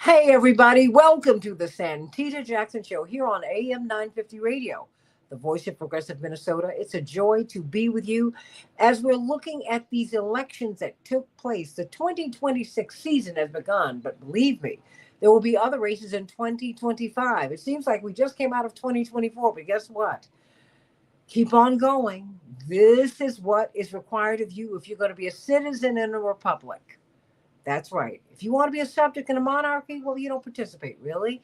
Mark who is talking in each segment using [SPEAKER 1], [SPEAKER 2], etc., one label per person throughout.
[SPEAKER 1] Hey, everybody, welcome to the Santita Jackson Show here on AM 950 Radio, the voice of progressive Minnesota. It's a joy to be with you as we're looking at these elections that took place. The 2026 season has begun, but believe me, there will be other races in 2025. It seems like we just came out of 2024, but guess what? Keep on going. This is what is required of you if you're going to be a citizen in a republic. That's right. If you want to be a subject in a monarchy, well, you don't participate, really.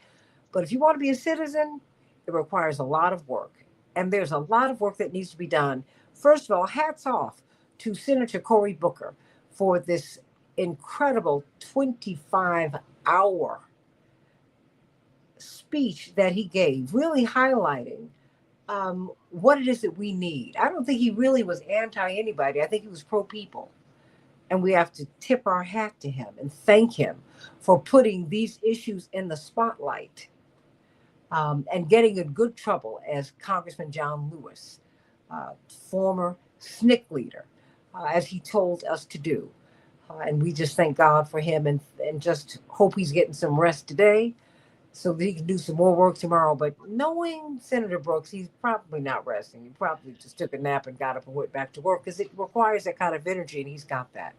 [SPEAKER 1] But if you want to be a citizen, it requires a lot of work. And there's a lot of work that needs to be done. First of all, hats off to Senator Cory Booker for this incredible 25-hour speech that he gave, really highlighting what it is that we need. I don't think he really was anti anybody. I think he was pro people. And we have to tip our hat to him and thank him for putting these issues in the spotlight and getting in good trouble as Congressman John Lewis, former SNCC leader, as he told us to do. And we just thank God for him and just hope he's getting some rest today so that he can do some more work tomorrow. But knowing Senator Brooks, he's probably not resting. He probably just took a nap and got up and went back to work because it requires that kind of energy, and he's got that.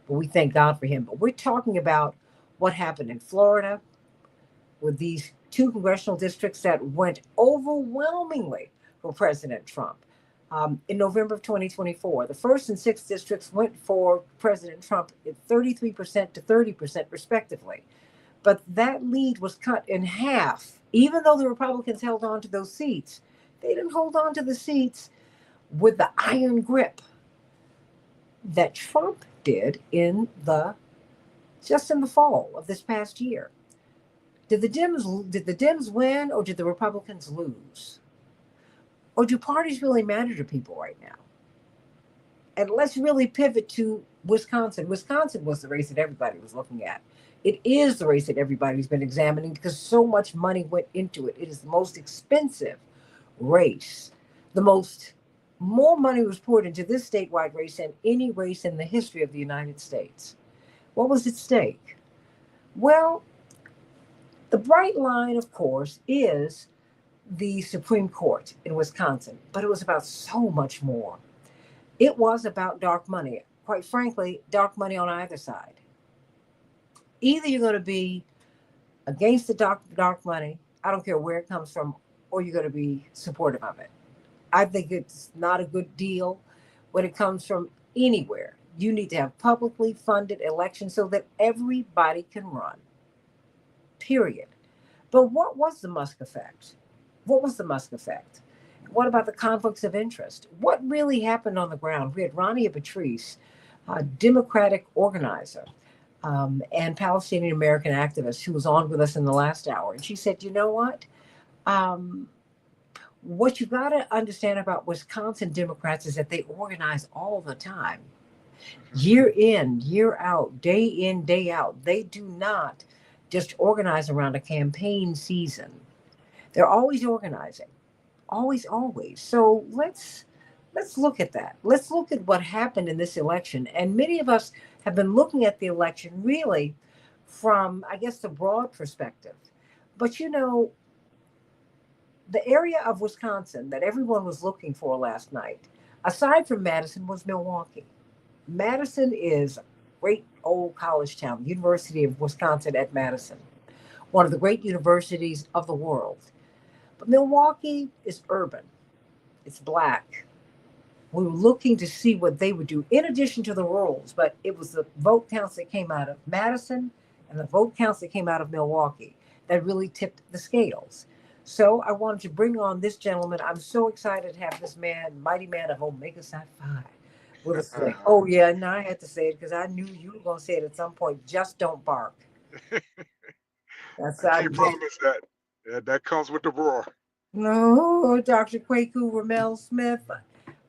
[SPEAKER 1] But we thank God for him. But we're talking about what happened in Florida with these two congressional districts that went overwhelmingly for President Trump. In November of 2024, the first and sixth districts went for President Trump at 33% to 30%, respectively. But that lead was cut in half. Even though the Republicans held on to those seats, they didn't hold on to the seats with the iron grip that Trump did just in the fall of this past year. Did the Dems win, or did the Republicans lose? Or do parties really matter to people right now? And let's really pivot to Wisconsin. Wisconsin was the race that everybody was looking at. It is the race that everybody's been examining because so much money went into it. It is the most expensive race. More money was poured into this statewide race than any race in the history of the United States. What was at stake? Well, the bright line, of course, is the Supreme Court in Wisconsin, but it was about so much more. It was about dark money. Quite frankly, dark money on either side. Either you're going to be against the dark money, I don't care where it comes from, or you're going to be supportive of it. I think it's not a good deal when it comes from anywhere. You need to have publicly funded elections so that everybody can run, period. But what was the Musk effect? What was the Musk effect? What about the conflicts of interest? What really happened on the ground? We had Ronnie Patrice, a Democratic organizer and Palestinian American activist who was on with us in the last hour. And she said, you know what you got to understand about Wisconsin Democrats is that they organize all the time, year in, year out, day in, day out. They do not just organize around a campaign season. They're always organizing, always, always. So let's look at that. Let's look at what happened in this election. And many of us have been looking at the election really from, I guess, the broad perspective. But the area of Wisconsin that everyone was looking for last night, aside from Madison, was Milwaukee. Madison is a great old college town, University of Wisconsin at Madison, one of the great universities of the world. But Milwaukee is urban. It's black. We were looking to see what they would do in addition to the rurals, but it was the vote counts that came out of Madison and the vote counts that came out of Milwaukee that really tipped the scales. So I wanted to bring on this gentleman. I'm so excited to have this man, mighty man of Omega Psi Phi, with us today. Oh yeah, and I had to say it because I knew you were going to say it at some point. Just don't bark.
[SPEAKER 2] I can't promise that. That comes with the roar.
[SPEAKER 1] No, Dr. Kwaku Ramel Smith,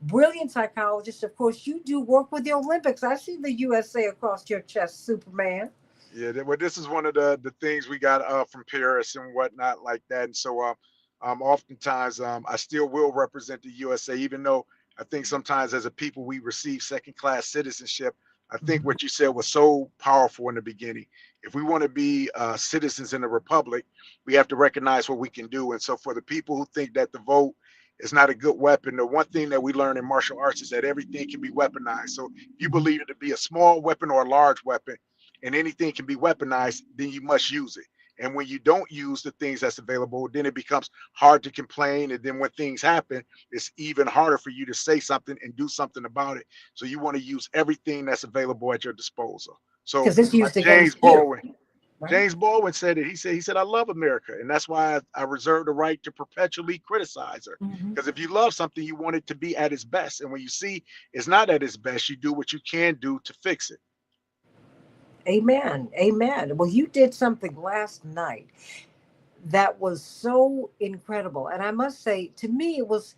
[SPEAKER 1] brilliant psychologist. Of course, you do work with the Olympics. I see the USA across your chest, Superman.
[SPEAKER 2] Yeah, well, this is one of the things we got from Paris and whatnot like that. And so oftentimes I still will represent the USA, even though I think sometimes as a people we receive second class citizenship. I think what you said was so powerful in the beginning. If we want to be citizens in the republic, we have to recognize what we can do. And so, for the people who think that the vote is not a good weapon, the one thing that we learn in martial arts is that everything can be weaponized. So, if you
[SPEAKER 1] Mhm.
[SPEAKER 2] believe it to be a small weapon or a large weapon, and anything can be weaponized, then you must use it. And when you don't use the things that's available, then it becomes hard to complain. And then when things happen, it's even harder for you to say something and do something about it. So you want to use everything that's available at your disposal. So,
[SPEAKER 1] Because it's
[SPEAKER 2] like
[SPEAKER 1] used
[SPEAKER 2] James
[SPEAKER 1] against you,
[SPEAKER 2] Baldwin,
[SPEAKER 1] right?
[SPEAKER 2] James Baldwin said it. He said, I love America. And that's why I reserve the right to perpetually criticize her.
[SPEAKER 1] Mhm.
[SPEAKER 2] Because if you love something, you want it to be at its best. And when you see it's not at its best, you do what you can do to fix it.
[SPEAKER 1] Amen. Amen. Well, you did something last night that was so incredible. And I must say, to me, it was,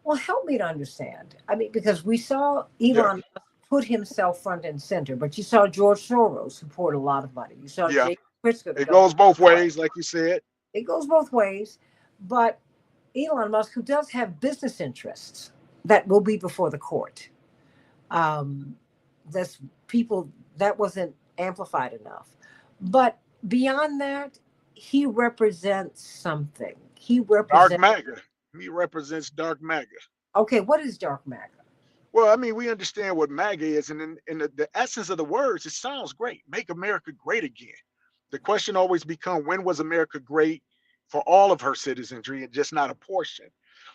[SPEAKER 1] well, help me to understand. I mean, because we saw
[SPEAKER 2] Yeah.
[SPEAKER 1] Elon Musk put himself front and center, but you saw George Soros, who poured a lot of money. You saw
[SPEAKER 2] Yeah.
[SPEAKER 1] Jake Pritzker, the
[SPEAKER 2] It goes
[SPEAKER 1] government
[SPEAKER 2] both
[SPEAKER 1] employee.
[SPEAKER 2] ways, like you said.
[SPEAKER 1] It goes both ways. But Elon Musk, who does have business interests that will be before the court, um, that's people that wasn't amplified enough. But beyond that, he represents something. He
[SPEAKER 2] Dark
[SPEAKER 1] represents,
[SPEAKER 2] MAGA. He represents dark MAGA.
[SPEAKER 1] okay, what is dark matter?
[SPEAKER 2] Well, I mean, we understand what MAGA is, and in the essence of the words, it sounds great. Make America great again. The question always becomes, when was America great for all of her citizenry and just not a portion?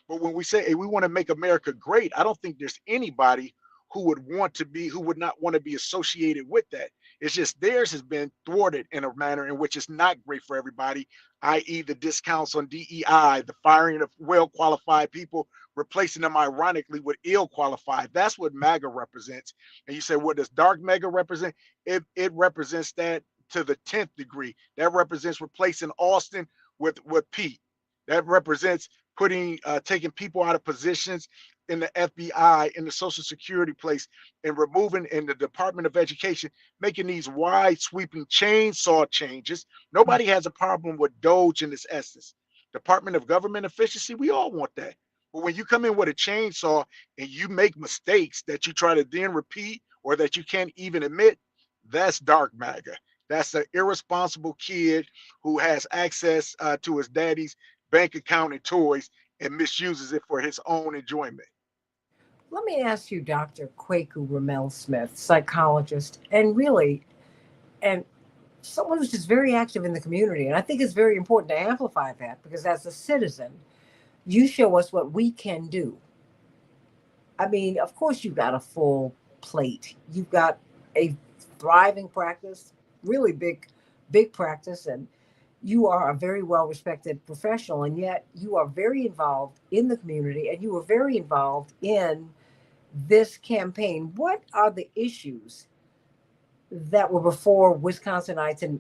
[SPEAKER 2] But when we say, hey, we want to make America great, I don't think there's anybody who would not want to be associated with that. It's just theirs has been thwarted in a manner in which it's not great for everybody, i.e., the discounts on DEI, the firing of well qualified people, replacing them ironically with ill qualified. That's what MAGA represents. And you say, what does dark MAGA represent? It represents that to the 10th degree. That represents replacing Austin with Pete. That represents putting taking people out of positions in the FBI, in the Social Security place, and removing in the Department of Education, making these wide sweeping chainsaw changes. Nobody has a problem with Doge in its essence. Department of Government Efficiency, we all want that. But when you come in with a chainsaw and you make mistakes that you try to then repeat or that you can't even admit, that's dark MAGA. That's an irresponsible kid who has access to his daddy's bank account and toys and misuses it for his own enjoyment.
[SPEAKER 1] Let me ask you, Dr. Kwaku Ramel Smith, psychologist, and really, and someone who's just very active in the community. And I think it's very important to amplify that because as a citizen, you show us what we can do. I mean, of course, you've got a full plate. You've got a thriving practice, really big practice, and you are a very well respected professional. And yet, you are very involved in the community and you are very involved in this campaign. What are the issues that were before Wisconsinites and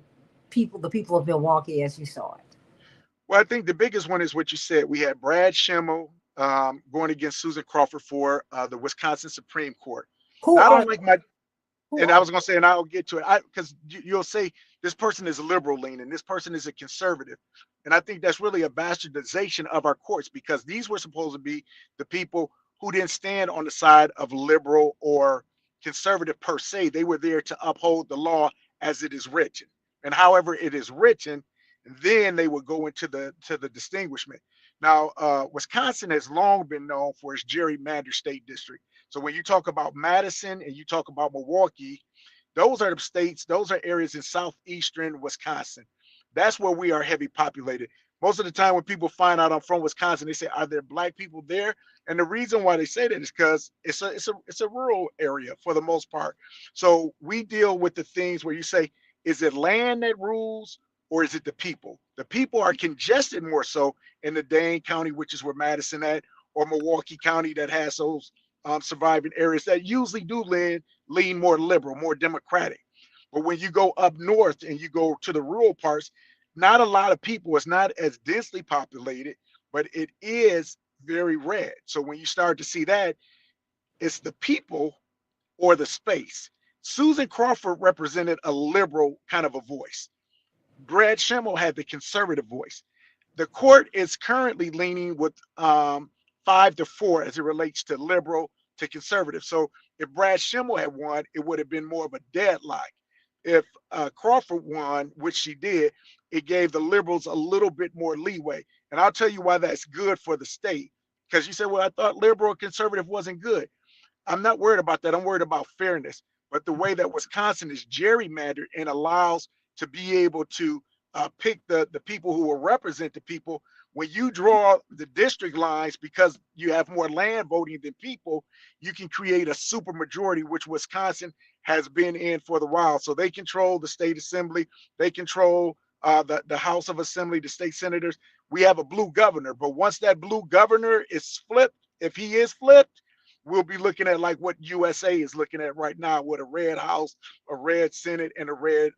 [SPEAKER 1] the people of Milwaukee as you saw it?
[SPEAKER 2] Well, I think the biggest one is what you said. We had Brad Schimmel going against Susan Crawford for the Wisconsin Supreme Court.
[SPEAKER 1] Who
[SPEAKER 2] Now, I
[SPEAKER 1] are
[SPEAKER 2] don't like my,
[SPEAKER 1] who
[SPEAKER 2] and I
[SPEAKER 1] are
[SPEAKER 2] was going to say, and I'll get to it, because you'll say this person is liberal leaning, this person is a conservative, and I think that's really a bastardization of our courts because these were supposed to be the people who didn't stand on the side of liberal or conservative per se. They were there to uphold the law as it is written, and however it is written, then they would go into the distinguishment. Now, Wisconsin has long been known for its gerrymandered state district. So when you talk about Madison and you talk about Milwaukee, those are the states, those are areas in southeastern Wisconsin. That's where we are heavy populated. Most of the time when people find out I'm from Wisconsin, they say, are there black people there? And the reason why they say that is because it's a rural area for the most part. So we deal with the things where you say, is it land that rules or is it the people? The people are congested more so in the Dane County, which is where Madison at, or Milwaukee County that has those surviving areas that usually do lean more liberal, more democratic. But when you go up north and you go to the rural parts, not a lot of people. It's not as densely populated, but it is very red. So when you start to see that, it's the people or the space. Susan Crawford represented a liberal kind of a voice. Brad Schimmel had the conservative voice. The court is currently leaning with 5-4 as it relates to liberal to conservative. So if Brad Schimmel had won, it would have been more of a deadlock. if Crawford won, which she did, it gave the liberals a little bit more leeway. And I'll tell you why that's good for the state. Because you said, well, I thought liberal or conservative wasn't good. I'm not worried about that. I'm worried about fairness. But the way that Wisconsin is gerrymandered and allows to be able to pick the people who will represent the people, when you draw the district lines because you have more land voting than people, you can create a super majority, which Wisconsin has been in for the while. So they control the state assembly, they control the House of Assembly, the state senators. We have a blue governor, but once that blue governor is flipped, if he is flipped, we'll be looking at like what USA is looking at right now with a red House, a red Senate, and a red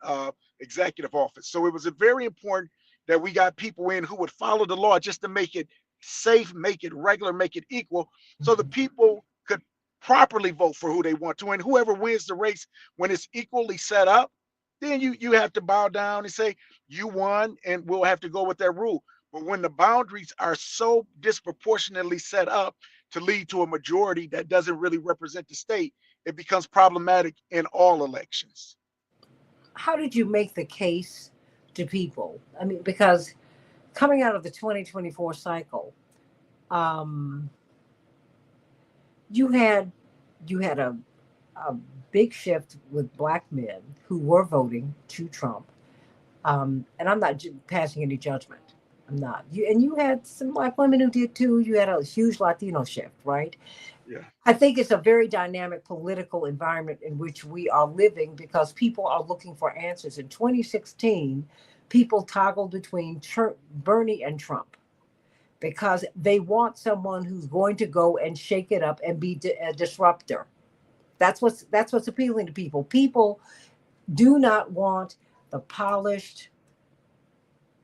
[SPEAKER 2] executive office. So it was a very important that we got people in who would follow the law just to make it safe, make it regular, make it equal, so the
[SPEAKER 1] Mhm.
[SPEAKER 2] people could properly vote for who they want to. And whoever wins the race, when it's equally set up, then you have to bow down and say you won, and we'll have to go with that rule. But when the boundaries are so disproportionately set up to lead to a majority that doesn't really represent the state, it becomes problematic in all elections.
[SPEAKER 1] How did you make the case to people? I mean, because coming out of the 2024 cycle, um, you had you had a big shift with black men who were voting to Trump. And I'm not passing any judgment. I'm not. And you had some black women who did too. You had a huge Latino shift, right?
[SPEAKER 2] Yeah.
[SPEAKER 1] I think it's a very dynamic political environment in which we are living because people are looking for answers. In 2016, people toggled between Bernie and Trump because they want someone who's going to go and shake it up and be a disruptor. That's what's appealing to people. People do not want the polished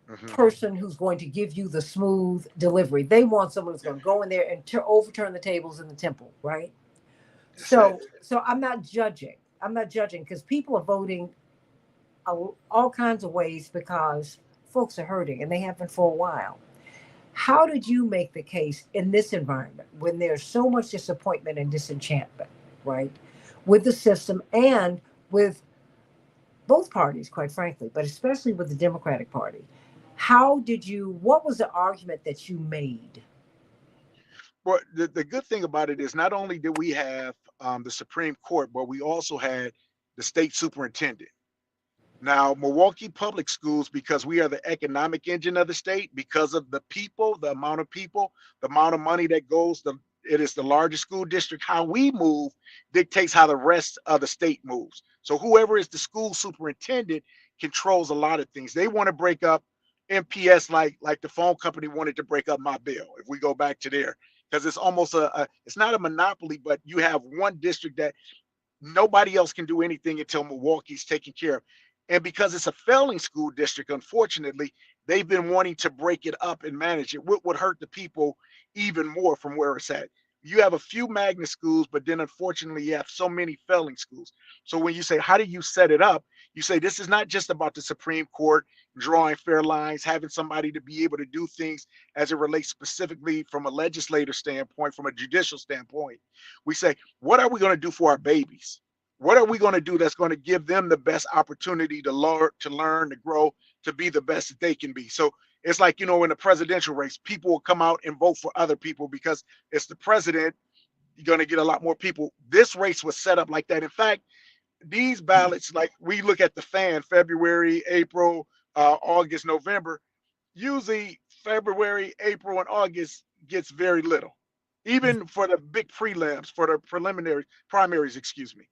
[SPEAKER 2] Hmm.
[SPEAKER 1] person who's going to give you the smooth delivery. They want someone who's
[SPEAKER 2] Yeah.
[SPEAKER 1] going to go in there and overturn the tables in the temple, right?
[SPEAKER 2] That's it.
[SPEAKER 1] So I'm not judging. I'm not judging because people are voting all kinds of ways because folks are hurting and they have been for a while. How did you make the case in this environment when there's so much disappointment and disenchantment, right, with the system and with both parties, quite frankly, but especially with the Democratic Party? What was the argument that you made?
[SPEAKER 2] Well, the good thing about it is not only did we have the Supreme Court, but we also had the state superintendent. Now, Milwaukee Public Schools, because we are the economic engine of the state, because of the people, the amount of people, the amount of money that goes, it is the largest school district. How we move dictates how the rest of the state moves. So whoever is the school superintendent controls a lot of things. They want to break up MPS like the phone company wanted to break up my bill. If we go back to there, because it's almost it's not a monopoly, but you have one district that nobody else can do anything until Milwaukee's taken care of. And because it's a failing school district, unfortunately, they've been wanting to break it up and manage it. What would hurt the people even more from where it's at? You have a few magnet schools, but then unfortunately, you have so many failing schools. So when you say, how do you set it up? You say, this is not just about the Supreme Court drawing fair lines, having somebody to be able to do things as it relates specifically from a legislative standpoint, from a judicial standpoint. We say, what are we going to do for our babies? What are we going to do that's going to give them the best opportunity to learn, to grow, to be the best that they can be? So it's like, in the presidential race, people will come out and vote for other people because it's the president. You're going to get a lot more people. This race was set up like that. In fact, these ballots, like we look at the fan, February, April, August, November, usually February, April, and August gets very little, even for the big prelims, for the preliminary primaries, excuse me.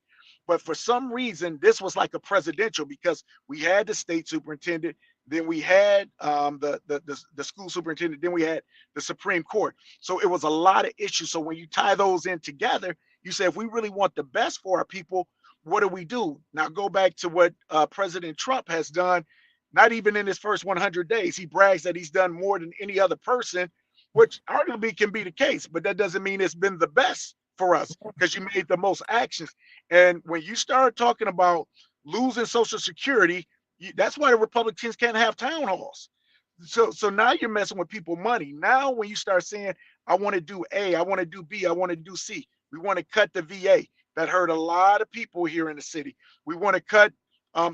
[SPEAKER 2] But for some reason, this was like a presidential because we had the state superintendent, then we had the school superintendent, then we had the Supreme Court. So it was a lot of issues. So when you tie those in together, you say if we really want the best for our people, what do we do? Now go back to what President Trump has done. Not even in his first 100 days, he brags that he's done more than any other person, which arguably can be the case, but that doesn't mean it's been the best for us because you made the most actions. And when you start talking about losing Social Security, that's why the Republicans can't have town halls. So now you're messing with people money. Now when you start saying, I want to do A, I want to do B, I want to do C, we want to cut the VA. That hurt a lot of people here in the city. We want to cut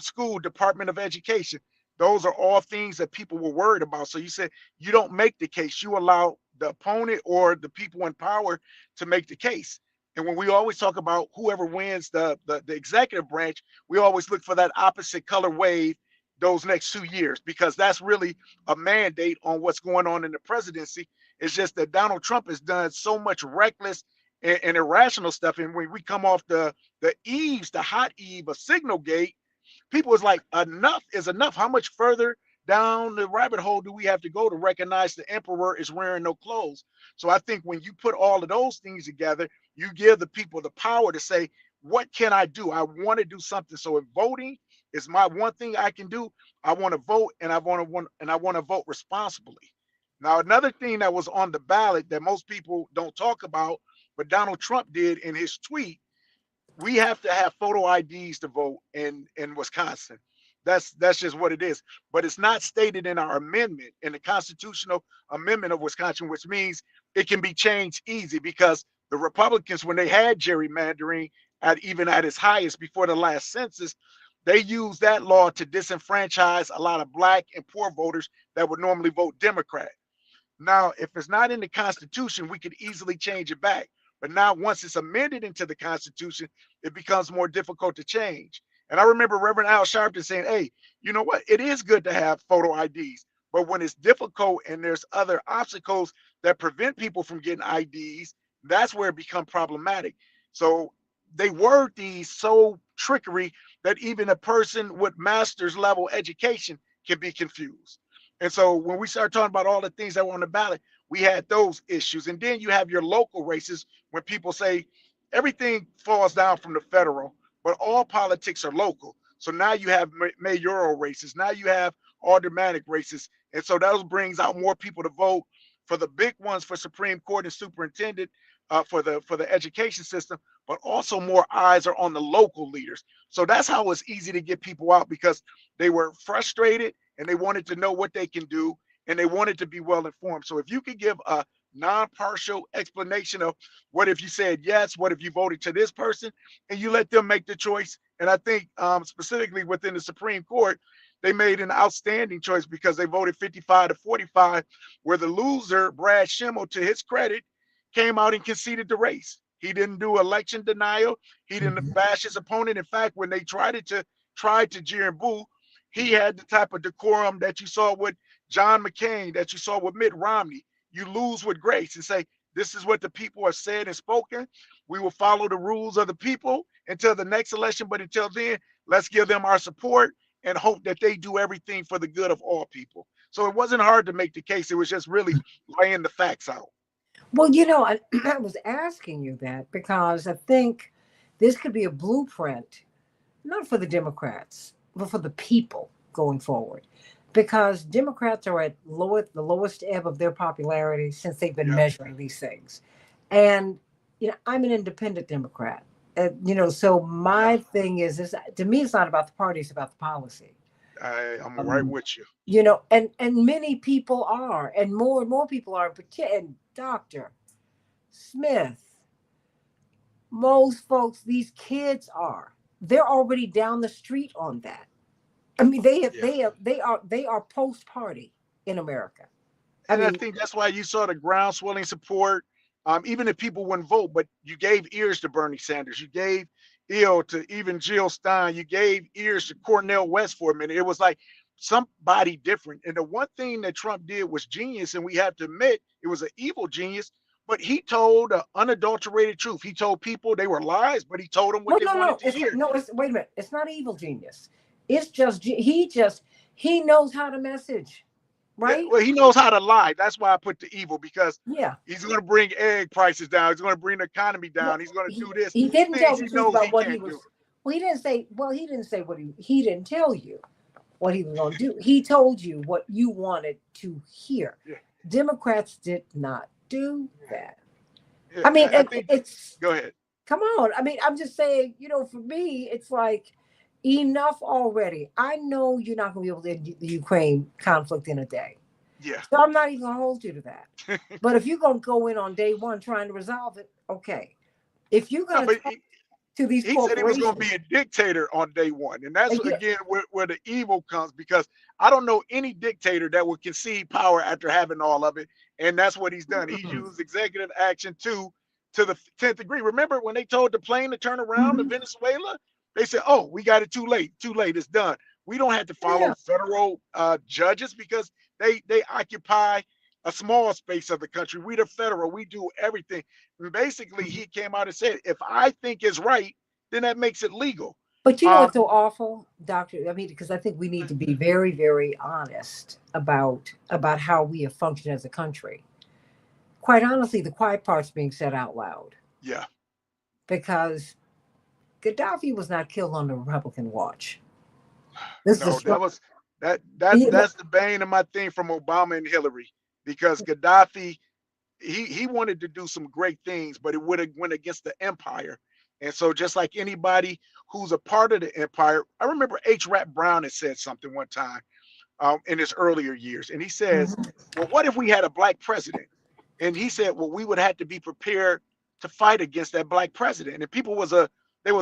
[SPEAKER 2] school, Department of Education. Those are all things that people were worried about. So you said you don't make the case, you allow the opponent or the people in power to make the case. And when we always talk about whoever wins the executive branch, we always look for that opposite color wave those next 2 years, because that's really a mandate on what's going on in the presidency. It's just that Donald Trump has done so much reckless and irrational stuff. And when we come off the hot eve of Signalgate, people was like, enough is enough. How much further down the rabbit hole do we have to go to recognize the emperor is wearing no clothes? So I think when you put all of those things together, you give the people the power to say, what can I do? I want to do something. So if voting is my one thing I can do, I want to vote, and I want to vote responsibly. Now, another thing that was on the ballot that most people don't talk about, but Donald Trump did in his tweet, we have to have photo IDs to vote in Wisconsin. That's just what it is. But it's not stated in our amendment, in the constitutional amendment of Wisconsin, which means it can be changed easy, because the Republicans, when they had gerrymandering even at its highest before the last census, they used that law to disenfranchise a lot of black and poor voters that would normally vote Democrat. Now, if it's not in the Constitution, we could easily change it back. But now, once it's amended into the Constitution, it becomes more difficult to change. And I remember Reverend Al Sharpton saying, hey, you know what? It is good to have photo IDs. But when it's difficult and there's other obstacles that prevent people from getting IDs, that's where it becomes problematic. So they word these so trickery that even a person with master's level education can be confused. And so when we start talking about all the things that were on the ballot, we had those issues. And then you have your local races when people say everything falls down from the federal, but all politics are local. So now you have mayoral races. Now you have aldermanic races. And so that brings out more people to vote for the big ones for Supreme Court and superintendent, for the education system, but also more eyes are on the local leaders. So that's how it's easy to get people out, because they were frustrated and they wanted to know what they can do, and they wanted to be well informed. So if you could give a non-partial explanation of what if you said yes, what if you voted to this person, and you let them make the choice. And I think specifically within the Supreme Court, they made an outstanding choice because they voted 55-45, where the loser, Brad Schimmel, to his credit, came out and conceded the race. He didn't do election denial. He didn't
[SPEAKER 1] Mhm.
[SPEAKER 2] bash his opponent. In fact, when they tried to jeer and boo, he had the type of decorum that you saw with John McCain, that you saw with Mitt Romney. You lose with grace and say, this is what the people have said and spoken. We will follow the rules of the people until the next election. But until then, let's give them our support and hope that they do everything for the good of all people. So it wasn't hard to make the case. It was just really laying the facts out.
[SPEAKER 1] Well, I was asking you that because I think this could be a blueprint, not for the Democrats, but for the people going forward. Because Democrats are at the lowest ebb of their popularity since they've been
[SPEAKER 2] Yeah,
[SPEAKER 1] measuring these things. And, I'm an independent Democrat. So
[SPEAKER 2] yeah.
[SPEAKER 1] my thing is to me, it's not about the party, it's about the policy.
[SPEAKER 2] I'm right
[SPEAKER 1] Um,
[SPEAKER 2] with you.
[SPEAKER 1] and many people are, and more people are, and Dr. Smith, most folks, these kids are. They're already down the street on that. I mean,
[SPEAKER 2] Yeah.
[SPEAKER 1] they are post party in America. I
[SPEAKER 2] And I
[SPEAKER 1] mean,
[SPEAKER 2] think that's why you saw the groundswelling support. Even if people wouldn't vote, but you gave ears to Bernie Sanders, you gave ear to even Jill Stein, you gave ears to Cornel West for a minute. It was like somebody different. And the one thing that Trump did was genius, and we have to admit it was an evil genius. But he told an unadulterated truth. He told people they were lies, but he told them what
[SPEAKER 1] well,
[SPEAKER 2] they
[SPEAKER 1] no,
[SPEAKER 2] wanted
[SPEAKER 1] no,
[SPEAKER 2] to hear.
[SPEAKER 1] it's wait a minute. It's not evil genius. It's he knows how to message,
[SPEAKER 2] Yeah,
[SPEAKER 1] right?
[SPEAKER 2] well, he knows how to lie. That's why I put the evil, because
[SPEAKER 1] Yeah,
[SPEAKER 2] he's going to bring egg prices down. He's going to bring the economy
[SPEAKER 1] yeah.
[SPEAKER 2] down. He's going to do this
[SPEAKER 1] He didn't tell
[SPEAKER 2] things
[SPEAKER 1] the
[SPEAKER 2] he
[SPEAKER 1] truth
[SPEAKER 2] knows
[SPEAKER 1] about
[SPEAKER 2] he
[SPEAKER 1] what he
[SPEAKER 2] can't do.
[SPEAKER 1] was. Well, he didn't say. Well, he didn't say what he didn't tell you what he was going to do. He told you what you wanted to hear.
[SPEAKER 2] Yeah,
[SPEAKER 1] Democrats did not do that.
[SPEAKER 2] yeah.
[SPEAKER 1] I mean,
[SPEAKER 2] I think.
[SPEAKER 1] it's
[SPEAKER 2] Go ahead.
[SPEAKER 1] come on. I mean, I'm just saying, for me, it's like enough already. I know you're not going to be able to end the Ukraine conflict in a day.
[SPEAKER 2] Yeah.
[SPEAKER 1] So I'm not even going to hold you to that. But if you're going to go in on day one trying to resolve it, okay. If you're
[SPEAKER 2] No,
[SPEAKER 1] going to
[SPEAKER 2] but
[SPEAKER 1] try, to these
[SPEAKER 2] He said he was going to
[SPEAKER 1] corporations.
[SPEAKER 2] be a dictator on day one, and that's
[SPEAKER 1] And you,
[SPEAKER 2] again where the evil comes, because I don't know any dictator that would concede power after having all of it, and that's what he's done. He's
[SPEAKER 1] mm,
[SPEAKER 2] used executive action to the 10th degree. Remember when they told the plane to turn around to
[SPEAKER 1] mhm.
[SPEAKER 2] Venezuela? They said, "Oh, we got it too late. It's done. We don't have to follow
[SPEAKER 1] Yeah.
[SPEAKER 2] federal judges because they occupy a small space of the country. We the federal, we do everything." And basically,
[SPEAKER 1] Mhm.
[SPEAKER 2] he came out and said, "If I think it's right, then that makes it legal."
[SPEAKER 1] But you know
[SPEAKER 2] Um,
[SPEAKER 1] what's so awful, Doctor? I mean, because I think we need to be very, very honest about how we have functioned as a country. Quite honestly, the quiet part's being said out loud
[SPEAKER 2] yeah,
[SPEAKER 1] because Gaddafi was not killed on the Republican watch. This is a
[SPEAKER 2] no,
[SPEAKER 1] strong.
[SPEAKER 2] that's the bane of my thing from Obama and Hillary, because Gaddafi, he wanted to do some great things, but it would have went against the empire. And so, just like anybody who's a part of the empire, I remember H. Rap Brown had said something one time in his earlier years, and he says,
[SPEAKER 1] Mhm.
[SPEAKER 2] "Well, what if we had a black president?" And he said, "Well, we would have to be prepared to fight against that black president." And people they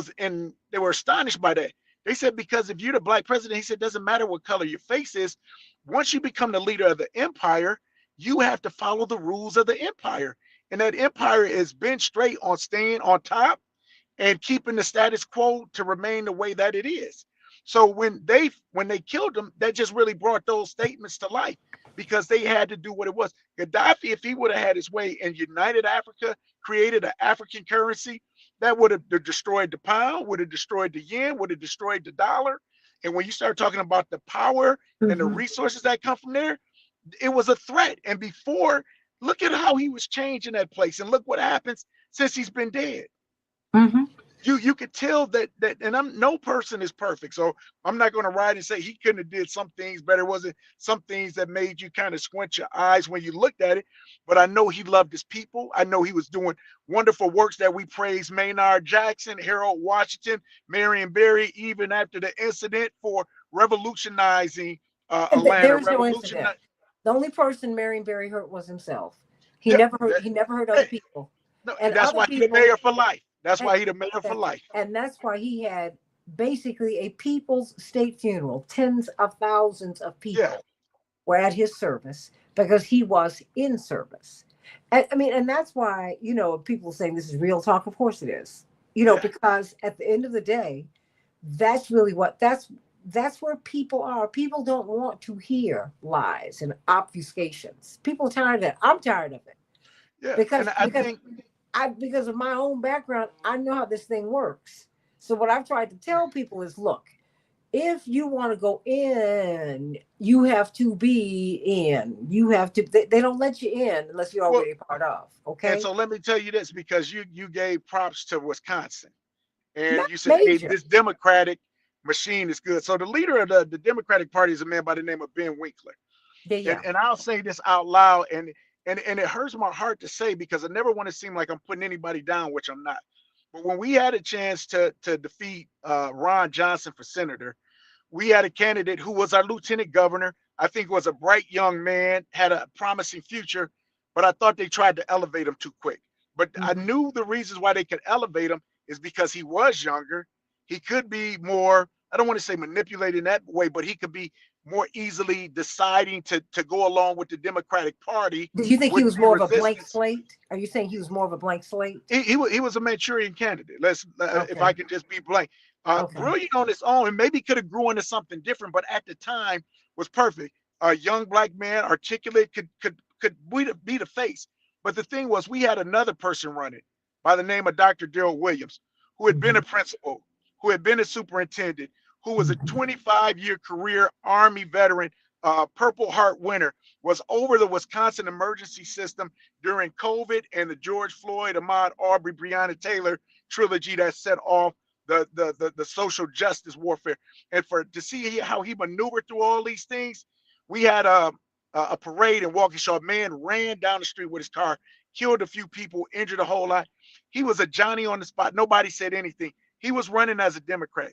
[SPEAKER 2] were astonished by that. They said, because if you're the black president, he said, doesn't matter what color your face is. Once you become the leader of the empire, you have to follow the rules of the empire. And that empire is bent straight on staying on top and keeping the status quo to remain the way that it is. So when they killed him, that just really brought those statements to life, because they had to do what it was. Gaddafi, if he would have had his way and united Africa, created an African currency, that would have destroyed the pound, would have destroyed the yen, would have destroyed the dollar. And when you start talking about the power and the
[SPEAKER 1] Mhm.
[SPEAKER 2] resources that come from there, it was a threat. And before, look at how he was changing that place, and look what happens since he's been dead.
[SPEAKER 1] Mhm.
[SPEAKER 2] You could tell that, and I'm no person is perfect, so I'm not going to write and say he couldn't have did some things better. Wasn't some things that made you kind of squint your eyes when you looked at it? But I know he loved his people. I know he was doing wonderful works that we praise Maynard Jackson, Harold Washington, Marion Barry, even after the incident, for revolutionizing
[SPEAKER 1] And
[SPEAKER 2] Atlanta.
[SPEAKER 1] there is no incident.
[SPEAKER 2] Revolutionizing,
[SPEAKER 1] The only person Marion Barry hurt was himself. He
[SPEAKER 2] yeah.
[SPEAKER 1] never hurt.
[SPEAKER 2] That,
[SPEAKER 1] He never hurt other
[SPEAKER 2] hey,
[SPEAKER 1] people,
[SPEAKER 2] no,
[SPEAKER 1] and
[SPEAKER 2] that's
[SPEAKER 1] other
[SPEAKER 2] why he the
[SPEAKER 1] people.
[SPEAKER 2] mayor for life. That's
[SPEAKER 1] And
[SPEAKER 2] why he the mayor for
[SPEAKER 1] that's
[SPEAKER 2] life.
[SPEAKER 1] and that's why he had basically a people's state funeral. Tens of thousands of
[SPEAKER 2] Yeah,
[SPEAKER 1] people were at his service because he was in service. And I mean, and that's why, people saying this is real talk. Of course it is.
[SPEAKER 2] yeah.
[SPEAKER 1] Because at the end of the day, that's really that's where people are. People don't want to hear lies and obfuscations. People are tired of that. I'm tired of it
[SPEAKER 2] Yeah, and
[SPEAKER 1] because
[SPEAKER 2] I think
[SPEAKER 1] because of my own background, I know how this thing works. So what I've tried to tell people is, look, if you want to go in, you have to be in. You have to. They don't let you in unless you're
[SPEAKER 2] well,
[SPEAKER 1] already a part of.
[SPEAKER 2] and
[SPEAKER 1] Okay,
[SPEAKER 2] so let me tell you this, because you gave props to Wisconsin, and
[SPEAKER 1] not
[SPEAKER 2] you said, "Hey,
[SPEAKER 1] major.
[SPEAKER 2] this Democratic machine is good." So the leader of the Democratic Party is a man by the name of Ben Winkler,
[SPEAKER 1] Yeah, yeah.
[SPEAKER 2] and I'll say this out loud, and it hurts my heart to say, because I never want to seem like I'm putting anybody down, which I'm not. But when we had a chance to defeat Ron Johnson for senator, we had a candidate who was our lieutenant governor. I think was a bright young man, had a promising future, but I thought they tried to elevate him too quick. But I
[SPEAKER 1] Mhm.
[SPEAKER 2] knew the reasons why they could elevate him is because he was younger. He could be more, I don't want to say manipulating that way, but he could be more easily deciding to go along with the Democratic Party,
[SPEAKER 1] Did you think he
[SPEAKER 2] would
[SPEAKER 1] was
[SPEAKER 2] be
[SPEAKER 1] more of a blank
[SPEAKER 2] resistance.
[SPEAKER 1] slate? Are you saying he was more of a blank slate?
[SPEAKER 2] He was a Manchurian candidate. Let's if
[SPEAKER 1] Okay.
[SPEAKER 2] I can just be blank,
[SPEAKER 1] Okay.
[SPEAKER 2] brilliant on his own, and maybe could have grew into something different, but at the time was perfect. A young black man, articulate, could be the face. But the thing was, we had another person running by the name of Dr. Daryl Williams, who had been a
[SPEAKER 1] Mhm.
[SPEAKER 2] principal, who had been a superintendent, who was a
[SPEAKER 1] Mhm.
[SPEAKER 2] 25-year career Army veteran, Purple Heart winner, was over the Wisconsin emergency system during COVID and the George Floyd, Ahmaud Arbery, Breonna Taylor trilogy that set off the social justice warfare. And for to see how he maneuvered through all these things, we had a parade in Waukesha. A man ran down the street with his car, killed a few people, injured a whole lot. He was a Johnny on the spot. Nobody said anything. He was running as a Democrat.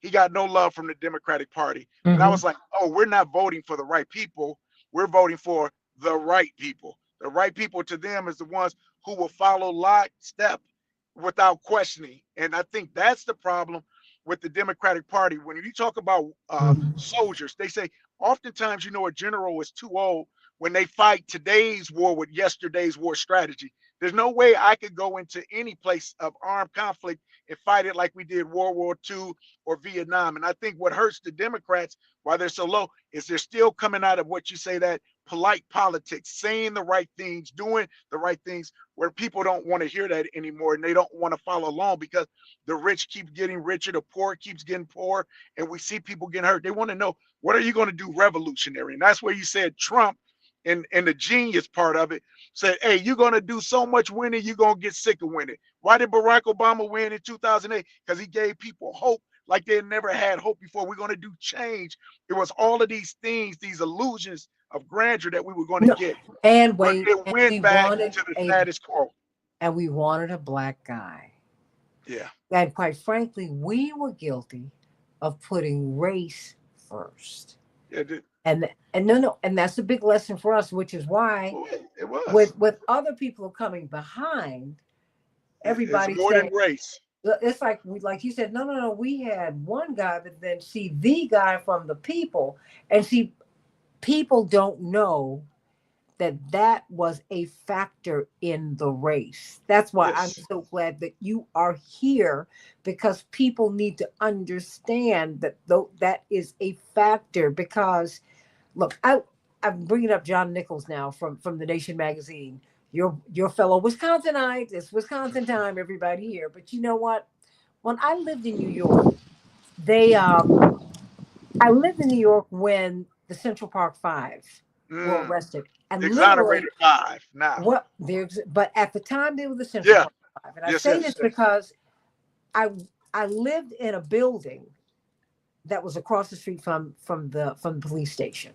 [SPEAKER 2] He got no love from the Democratic Party. And I
[SPEAKER 1] Mhm.
[SPEAKER 2] was like, oh, we're not voting for the right people. We're voting for the right people. The right people to them is the ones who will follow lockstep without questioning. And I think that's the problem with the Democratic Party. When you talk about
[SPEAKER 1] Mhm.
[SPEAKER 2] soldiers, they say oftentimes, a general is too old when they fight today's war with yesterday's war strategy. There's no way I could go into any place of armed conflict and fight it like we did World War II or Vietnam. And I think what hurts the Democrats, why they're so low, is they're still coming out of what you say, that polite politics, saying the right things, doing the right things, where people don't want to hear that anymore, and they don't want to follow along because the rich keep getting richer, the poor keeps getting poor, and we see people getting hurt. They want to know, what are you going to do revolutionary? And that's where you said Trump, and the genius part of it, said, hey, you're going to do so much winning, you're going to get sick of winning. Why did Barack Obama win in 2008? Because he gave people hope like they had never had hope before. We're going to do change. It was all of these things, these illusions of grandeur that we were going to
[SPEAKER 1] No,
[SPEAKER 2] get,
[SPEAKER 1] and
[SPEAKER 2] but
[SPEAKER 1] wait,
[SPEAKER 2] it
[SPEAKER 1] and
[SPEAKER 2] went
[SPEAKER 1] we
[SPEAKER 2] back
[SPEAKER 1] wanted
[SPEAKER 2] to the status quo.
[SPEAKER 1] a black guy.
[SPEAKER 2] Yeah.
[SPEAKER 1] And quite frankly, we were guilty of putting race first.
[SPEAKER 2] Yeah,
[SPEAKER 1] And no, and that's a big lesson for us, which is why
[SPEAKER 2] it was.
[SPEAKER 1] with other people coming behind,
[SPEAKER 2] It's
[SPEAKER 1] everybody
[SPEAKER 2] more than
[SPEAKER 1] saying
[SPEAKER 2] race.
[SPEAKER 1] it's like you said, no, we had one guy, but then see the guy from the people, and see people don't know that was a factor in the race. That's why I'm
[SPEAKER 2] Yes.
[SPEAKER 1] so glad that you are here, because people need to understand that though that is a factor. Because look, I'm bringing up John Nichols now from the Nation magazine. Your fellow Wisconsinite. It's Wisconsin time, everybody here. But you know what? When I lived in New York, they I lived in New York when the Central Park Five were
[SPEAKER 2] Mm,
[SPEAKER 1] arrested, and literally
[SPEAKER 2] exonerated five now.
[SPEAKER 1] what there's, but at the time they were the Central
[SPEAKER 2] Yeah.
[SPEAKER 1] Park Five, and I
[SPEAKER 2] Yes,
[SPEAKER 1] say
[SPEAKER 2] yes,
[SPEAKER 1] this
[SPEAKER 2] yes.
[SPEAKER 1] because I I lived in a building that was across the street from the police station.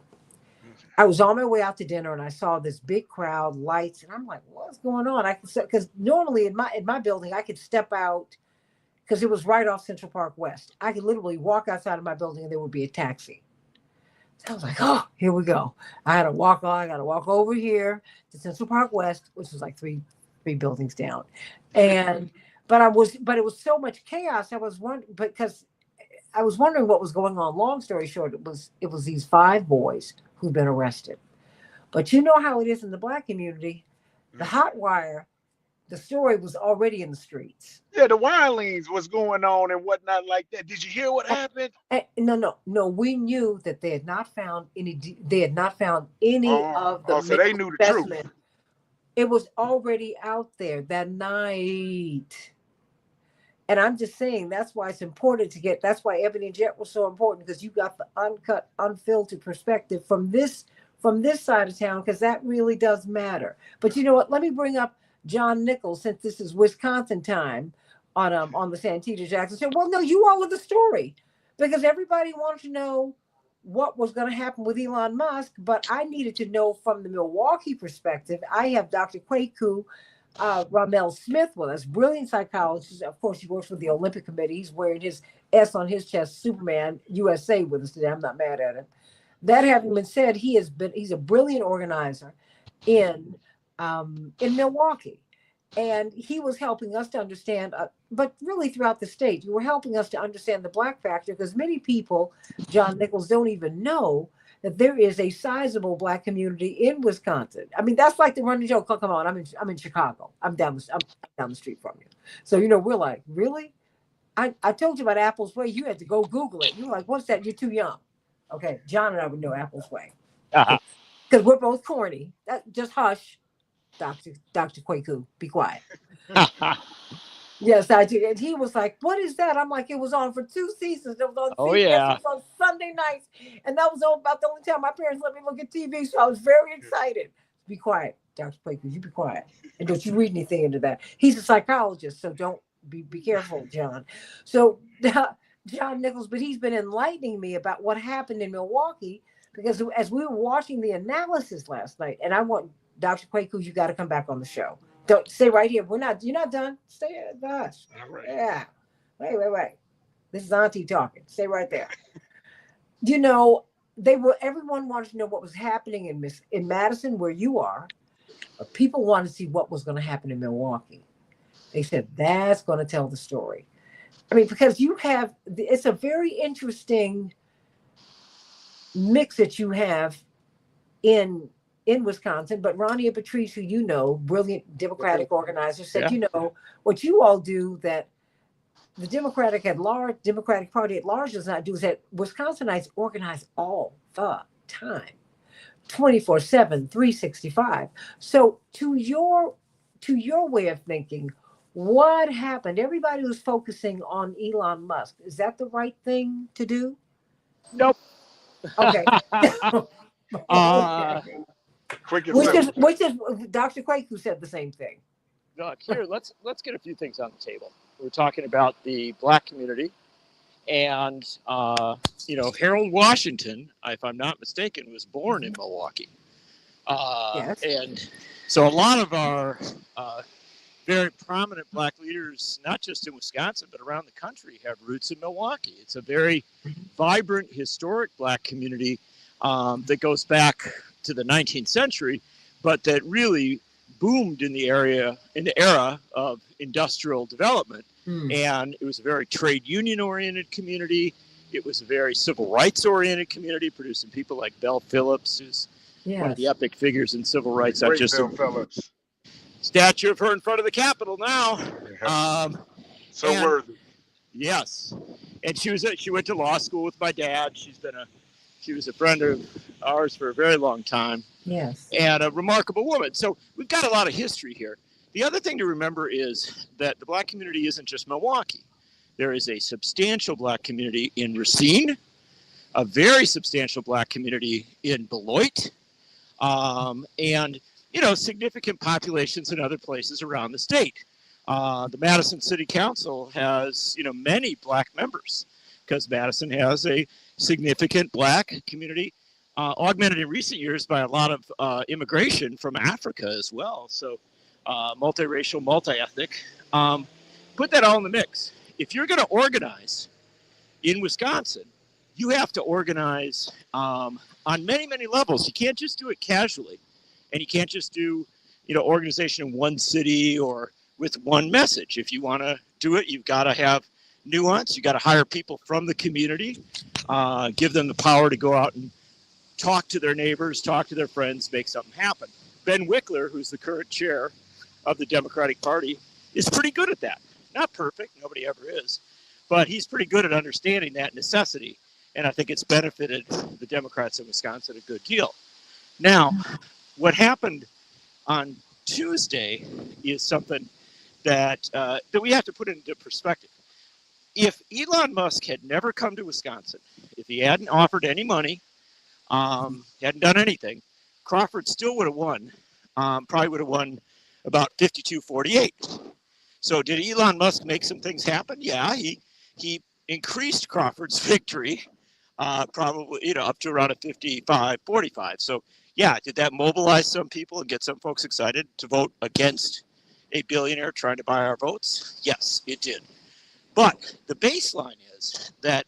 [SPEAKER 1] I was on my way out to dinner and I saw this big crowd, lights, and I'm like, "What's going on?" I could, because normally in my building I could step out because it was right off Central Park West. I could literally walk outside of my building and there would be a taxi. So I was like, "Oh, here we go." I had to walk on. I got to walk over here to Central Park West, which was like three buildings down, and but it was so much chaos. I was wondering, because I was wondering what was going on. Long story short, it was these five boys who'd been arrested. But you know how it is in the black community. The hot wire, the story was already in the streets.
[SPEAKER 2] Yeah, the Wilings was going on and whatnot like that. Did you hear what happened?
[SPEAKER 1] No. We knew that they had not found any. They had not found any
[SPEAKER 2] Oh,
[SPEAKER 1] of the
[SPEAKER 2] oh, so they
[SPEAKER 1] male
[SPEAKER 2] knew the truth.
[SPEAKER 1] specimen. It was already out there that night. And I'm just saying that's why it's important to get. That's why Ebony and Jet was so important, because you got the uncut, unfiltered perspective from this side of town, because that really does matter. But you know what? Let me bring up John Nichols, since this is Wisconsin time on the Santita Jackson show. Well, no, you all are the story, because everybody wanted to know what was going to happen with Elon Musk, but I needed to know from the Milwaukee perspective. I have Dr. Kwaku Ramel Smith with us, brilliant psychologist. Of course, he works for the Olympic Committee. He's wearing his S on his chest, Superman USA, with us today. I'm not mad at him. That having been said, he's a brilliant organizer in Milwaukee, and he was helping us to understand. But really, throughout the state, you were helping us to understand the black factor, because many people, John Nichols, don't even know that there is a sizable black community in Wisconsin. I mean, that's like the running joke. Oh, come on, I'm in Chicago. I'm down the street from you. So we're like, really? I told you about Apple's Way. You had to go Google it. You were like, what's that? You're too young. Okay, John and I would know Apple's Way, because we're both corny. Just hush, Doctor Kwaku, be quiet. Yes, I do. And he was like, "What is that?" I'm like, "It was on for 2 seasons. It was on
[SPEAKER 3] Oh
[SPEAKER 1] CBS. It
[SPEAKER 3] yeah.
[SPEAKER 1] was on Sunday nights, and that was about the only time my parents let me look at TV." So I was very excited. Be quiet, Doctor Quaker. You be quiet, and don't you read anything into that. He's a psychologist, so don't be careful, John. So John Nichols, but he's been enlightening me about what happened in Milwaukee, because as we were watching the analysis last night, and I want Dr. Quaker, you got to come back on the show. Don't stay right here. You're not done. Stay at us.
[SPEAKER 2] All right.
[SPEAKER 1] Yeah. Wait. This is Auntie talking. Stay right there. You know, everyone wanted to know what was happening in Madison, where you are. But people wanted to see what was going to happen in Milwaukee. They said that's going to tell the story. I mean, because it's a very interesting mix that you have in Wisconsin. But Ronnie and Patrice, who you know, brilliant Democratic organizers, said,
[SPEAKER 3] Yeah.
[SPEAKER 1] what you all do that the Democratic Party at large does not do is that Wisconsinites organize all the time, 24/7, 365. So to your way of thinking, what happened? Everybody was focusing on Elon Musk. Is that the right thing to do?
[SPEAKER 3] Nope.
[SPEAKER 1] Okay.
[SPEAKER 3] uh,
[SPEAKER 1] Okay.
[SPEAKER 2] Quick and
[SPEAKER 1] Which is
[SPEAKER 2] simple.
[SPEAKER 1] which is Dr. Quake said the same thing.
[SPEAKER 3] Look, here, let's get a few things on the table. We're talking about the Black community, and Harold Washington, if I'm not mistaken, was born in Milwaukee,
[SPEAKER 1] Yes.
[SPEAKER 3] and so a lot of our very prominent Black leaders, not just in Wisconsin but around the country, have roots in Milwaukee. It's a very vibrant, historic Black community that goes back to the 19th century, but that really boomed in the era of industrial development. And it was a very trade union oriented community. It was a very civil rights oriented community, producing people like Belle Phillips, who's one of the epic figures in civil rights.
[SPEAKER 2] Great Belle Phillips.
[SPEAKER 3] Statue of her in front of the Capitol now.
[SPEAKER 2] Yeah. So worthy.
[SPEAKER 3] Yes, and she went to law school with my dad. She was a friend of ours for a very long time.
[SPEAKER 1] Yes.
[SPEAKER 3] And a remarkable woman. So we've got a lot of history here. The other thing to remember is that the Black community isn't just Milwaukee. There is a substantial Black community in Racine, a very substantial Black community in Beloit, and significant populations in other places around the state. The Madison City Council has many Black members because Madison has a significant Black community, augmented in recent years by a lot of immigration from Africa as well. So multiracial, multi-ethnic. Put that all in the mix. If you're going to organize in Wisconsin, you have to organize on many, many levels. You can't just do it casually, and you can't just do organization in one city or with one message. If you want to do it, you've got to have nuance. You got to hire people from the community, give them the power to go out and talk to their neighbors, talk to their friends, make something happen. Ben Wickler, who's the current chair of the Democratic Party, is pretty good at that. Not perfect, nobody ever is, but he's pretty good at understanding that necessity, and I think it's benefited the Democrats in Wisconsin a good deal. Now, what happened on Tuesday is something that we have to put into perspective. If Elon Musk had never come to Wisconsin, if he hadn't offered any money, hadn't done anything, Crawford still would have won, probably would have won about 52-48. So did Elon Musk make some things happen? Yeah, he increased Crawford's victory, probably up to around a 55-45. So yeah, did that mobilize some people and get some folks excited to vote against a billionaire trying to buy our votes? Yes, it did. But the baseline is that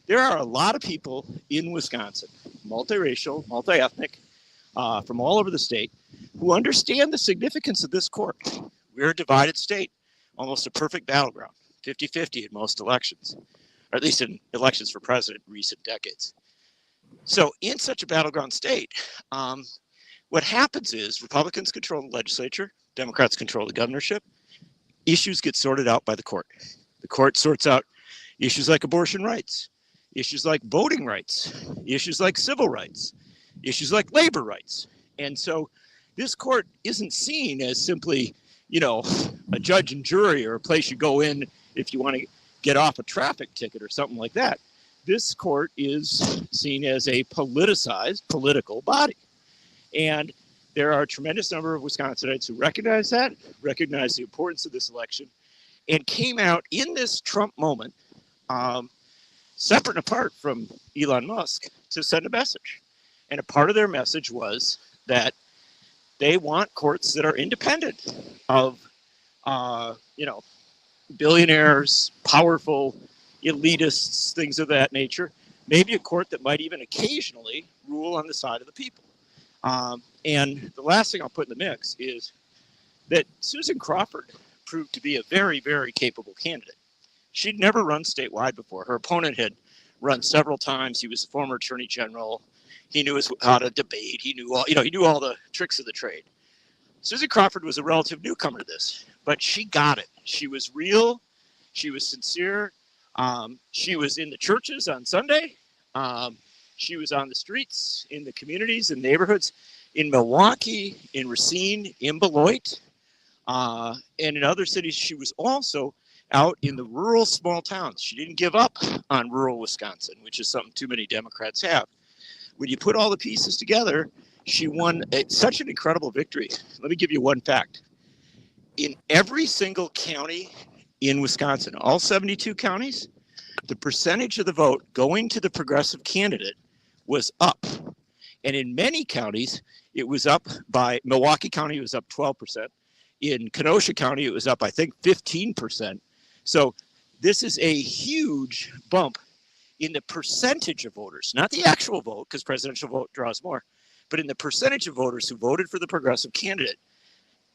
[SPEAKER 3] there are a lot of people in Wisconsin, multiracial, multi-ethnic, from all over the state, who understand the significance of this court. We're a divided state, almost a perfect battleground, 50-50 in most elections, or at least in elections for president in recent decades. So in such a battleground state, what happens is Republicans control the legislature, Democrats control the governorship, issues get sorted out by the court. The court sorts out issues like abortion rights, issues like voting rights, issues like civil rights, issues like labor rights. And so this court isn't seen as simply, a judge and jury or a place you go in if you want to get off a traffic ticket or something like that. This court is seen as a politicized political body. And there are a tremendous number of Wisconsinites who recognize that, recognize the importance of this election, and came out in this Trump moment, separate and apart from Elon Musk, to send a message. And a part of their message was that they want courts that are independent of, billionaires, powerful, elitists, things of that nature. Maybe a court that might even occasionally rule on the side of the people. And the last thing I'll put in the mix is that Susan Crawford proved to be a very, very capable candidate. She'd never run statewide before. Her opponent had run several times. He was a former attorney general. He knew how to debate. He knew all the tricks of the trade. Susie Crawford was a relative newcomer to this, but she got it. She was real. She was sincere. She was in the churches on Sunday. She was on the streets, in the communities and neighborhoods, in Milwaukee, in Racine, in Beloit, and in other cities. She was also out in the rural small towns. She didn't give up on rural Wisconsin, which is something too many Democrats have. When you put all the pieces together, she won such an incredible victory. Let me give you one fact. In every single county in Wisconsin, all 72 counties, the percentage of the vote going to the progressive candidate was up. And in many counties, it was up by, Milwaukee County, it was up 12%. In Kenosha County, it was up, I think, 15%. So this is a huge bump in the percentage of voters, not the actual vote, because presidential vote draws more, but in the percentage of voters who voted for the progressive candidate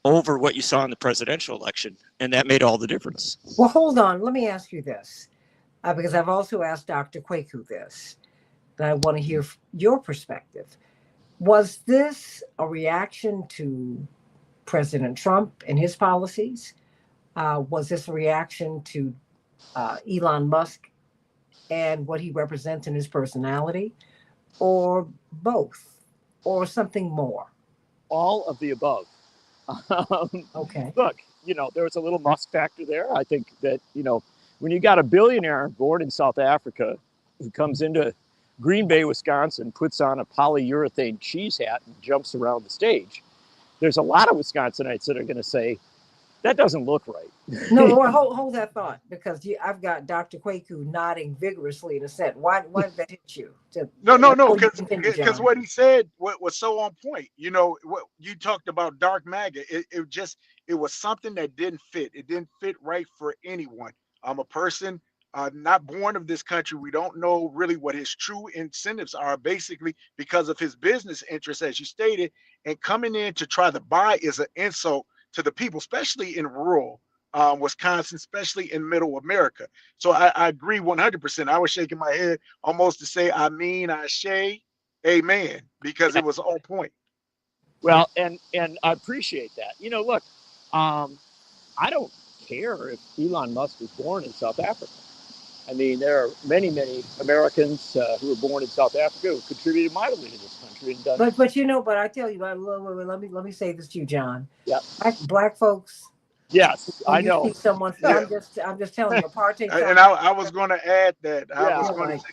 [SPEAKER 3] over what you saw in the presidential election. And that made all the difference.
[SPEAKER 1] Well, hold on. Let me ask you this, because I've also asked Dr. Kwaku this, but I want to hear your perspective. Was this a reaction to President Trump and his policies? Was this a reaction to Elon Musk and what he represents in his personality, or both, or something more?
[SPEAKER 3] All of the above.
[SPEAKER 1] Okay.
[SPEAKER 3] Look, there was a little Musk factor there. I think that, when you got a billionaire born in South Africa who comes into Green Bay, Wisconsin, puts on a polyurethane cheese hat and jumps around the stage, there's a lot of Wisconsinites that are going to say, that doesn't look right.
[SPEAKER 1] No, Lord, hold that thought, because I've got Dr. Kwaku nodding vigorously in a set. Why did that hit you?
[SPEAKER 2] No, because what he said was so on point. What you talked about, dark MAGA, it was something that didn't fit. It didn't fit right for anyone. I'm a person not born of this country. We don't know really what his true incentives are, basically because of his business interests, as you stated, and coming in to try to buy is an insult to the people, especially in rural Wisconsin, especially in middle America. So I agree 100%. I was shaking my head almost to say, I say, amen, because it was on point.
[SPEAKER 3] Well, and I appreciate that. Look, I don't care if Elon Musk was born in South Africa. I mean, there are many, many Americans who were born in South Africa who contributed mightily to this country. And done.
[SPEAKER 1] But I tell you, let me say this to you, John.
[SPEAKER 3] Yeah.
[SPEAKER 1] Black folks.
[SPEAKER 3] Yes, I know.
[SPEAKER 1] Someone, yeah. I'm just telling you, apartheid.
[SPEAKER 2] And I was going to add that. Yeah. I was going to say,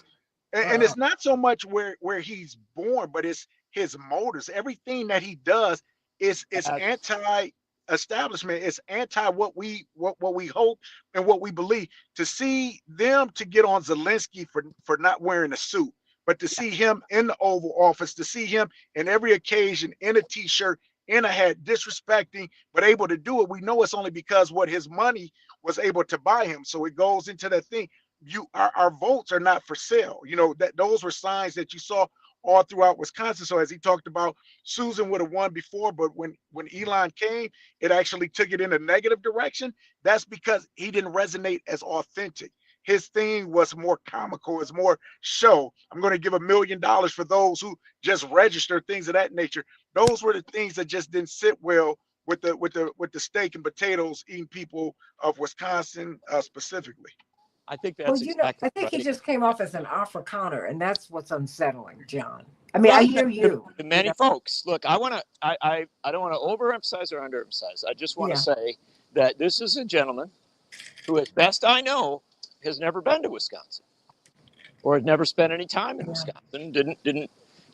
[SPEAKER 2] and it's not so much where he's born, but it's his motives. Everything that he does is anti-establishment. It's anti what we hope and what we believe. To see them to get on Zelensky for not wearing a suit, but to see him in the Oval Office, to see him in every occasion in a T-shirt, in a hat, disrespecting, but able to do it, we know it's only because what his money was able to buy him. So it goes into that thing. Our votes are not for sale. That those were signs that you saw all throughout Wisconsin. So as he talked about, Susan would have won before, but when Elon came, it actually took it in a negative direction. That's because he didn't resonate as authentic. His thing was more comical, it's more show. I'm going to give $1 million for those who just register, things of that nature. Those were the things that just didn't sit well with the steak and potatoes eating people of Wisconsin specifically.
[SPEAKER 3] I think that's exactly
[SPEAKER 1] I think
[SPEAKER 3] right.
[SPEAKER 1] He just came off as an Afrikaner, and that's what's unsettling, John. I mean, I hear you.
[SPEAKER 3] Many folks. Look, I don't want to overemphasize or underemphasize. I just want to say that this is a gentleman who, as best I know, has never been to Wisconsin or has never spent any time in Wisconsin.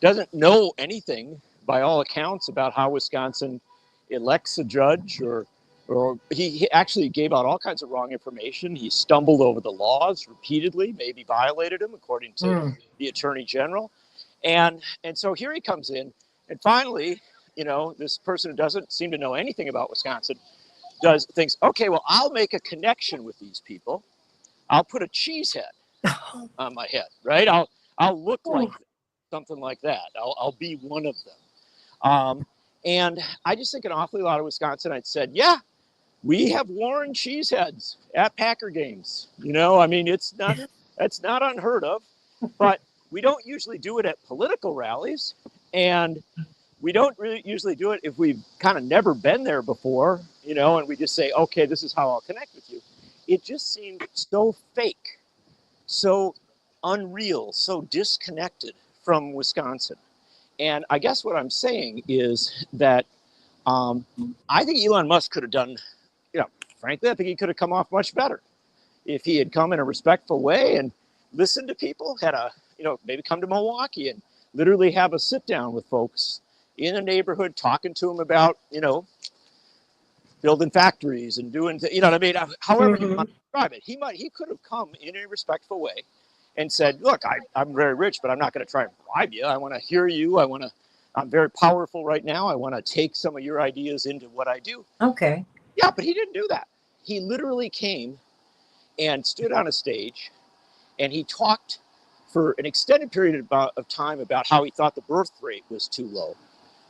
[SPEAKER 3] Doesn't know anything by all accounts about how Wisconsin elects a judge, or he actually gave out all kinds of wrong information. He stumbled over the laws repeatedly, maybe violated them, according to the attorney general. And so here he comes in, and finally, this person who doesn't seem to know anything about Wisconsin thinks, okay, well, I'll make a connection with these people. I'll put a cheese head on my head, right? I'll look like something like that. I'll be one of them. And I just think an awfully lot of Wisconsinites said, yeah, We have worn cheeseheads at Packer games. You know, I mean, that's not unheard of, but we don't usually do it at political rallies, and we don't really usually do it if we've kind of never been there before, you know, and we just say, okay, this is how I'll connect with you. It just seemed so fake, so unreal, so disconnected from Wisconsin. And I guess what I'm saying is that I think Elon Musk could have done, you know, frankly, I think he could have come off much better if he had come in a respectful way and listened to people, had a, you know, maybe come to Milwaukee and literally have a sit down with folks in a neighborhood, talking to them about, you know, building factories and doing, you know what I mean? However you want to describe it, he could have come in a respectful way and said, look, I'm very rich, but I'm not going to try and bribe you. I want to hear you. I'm very powerful right now. I want to take some of your ideas into what I do.
[SPEAKER 1] Okay.
[SPEAKER 3] Yeah, but he didn't do that. He literally came and stood on a stage and he talked for an extended period of time about how he thought the birth rate was too low.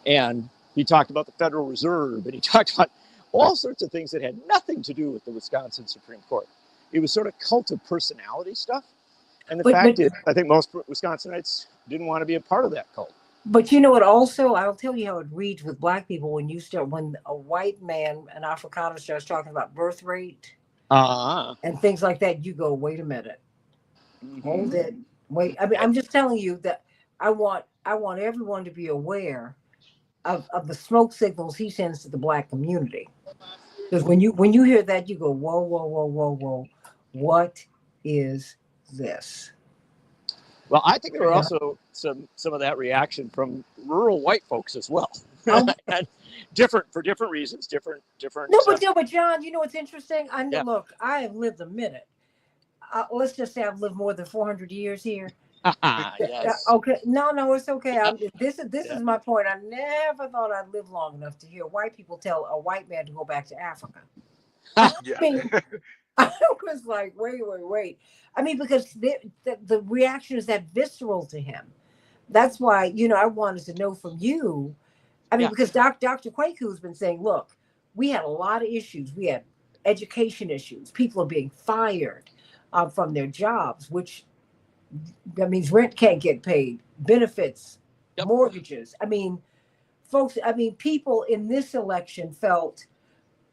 [SPEAKER 3] And he talked about the Federal Reserve, and he talked about all sorts of things that had nothing to do with the Wisconsin Supreme Court. It was sort of cult of personality stuff. And the fact is, I think most Wisconsinites didn't want to be a part of that cult.
[SPEAKER 1] But you know what, also, I'll tell you how it reads with Black people when a white man, an Afrikaner, starts talking about birth rate and things like that, you go, wait a minute. Hold it. Wait. I mean, I'm just telling you that I want everyone to be aware of the smoke signals he sends to the Black community. Because when you hear that, you go, whoa, whoa, whoa, whoa, whoa. What is this?
[SPEAKER 3] Well, I think there were also some of that reaction from rural white folks as well. And for different reasons, different.
[SPEAKER 1] No, but John, you know what's interesting? Look, I have lived a minute. Let's just say I've lived more than 400 years here.
[SPEAKER 3] Yes.
[SPEAKER 1] Okay. No, it's okay. This is my point. I never thought I'd live long enough to hear white people tell a white man to go back to Africa. I mean, I was like, wait. I mean, because the reaction is that visceral to him. That's why, you know, I wanted to know from you. I mean, because Dr. Kwaku's been saying, look, we had a lot of issues. We had education issues. People are being fired from their jobs, which that means rent can't get paid, benefits, mortgages. I mean, folks, people in this election felt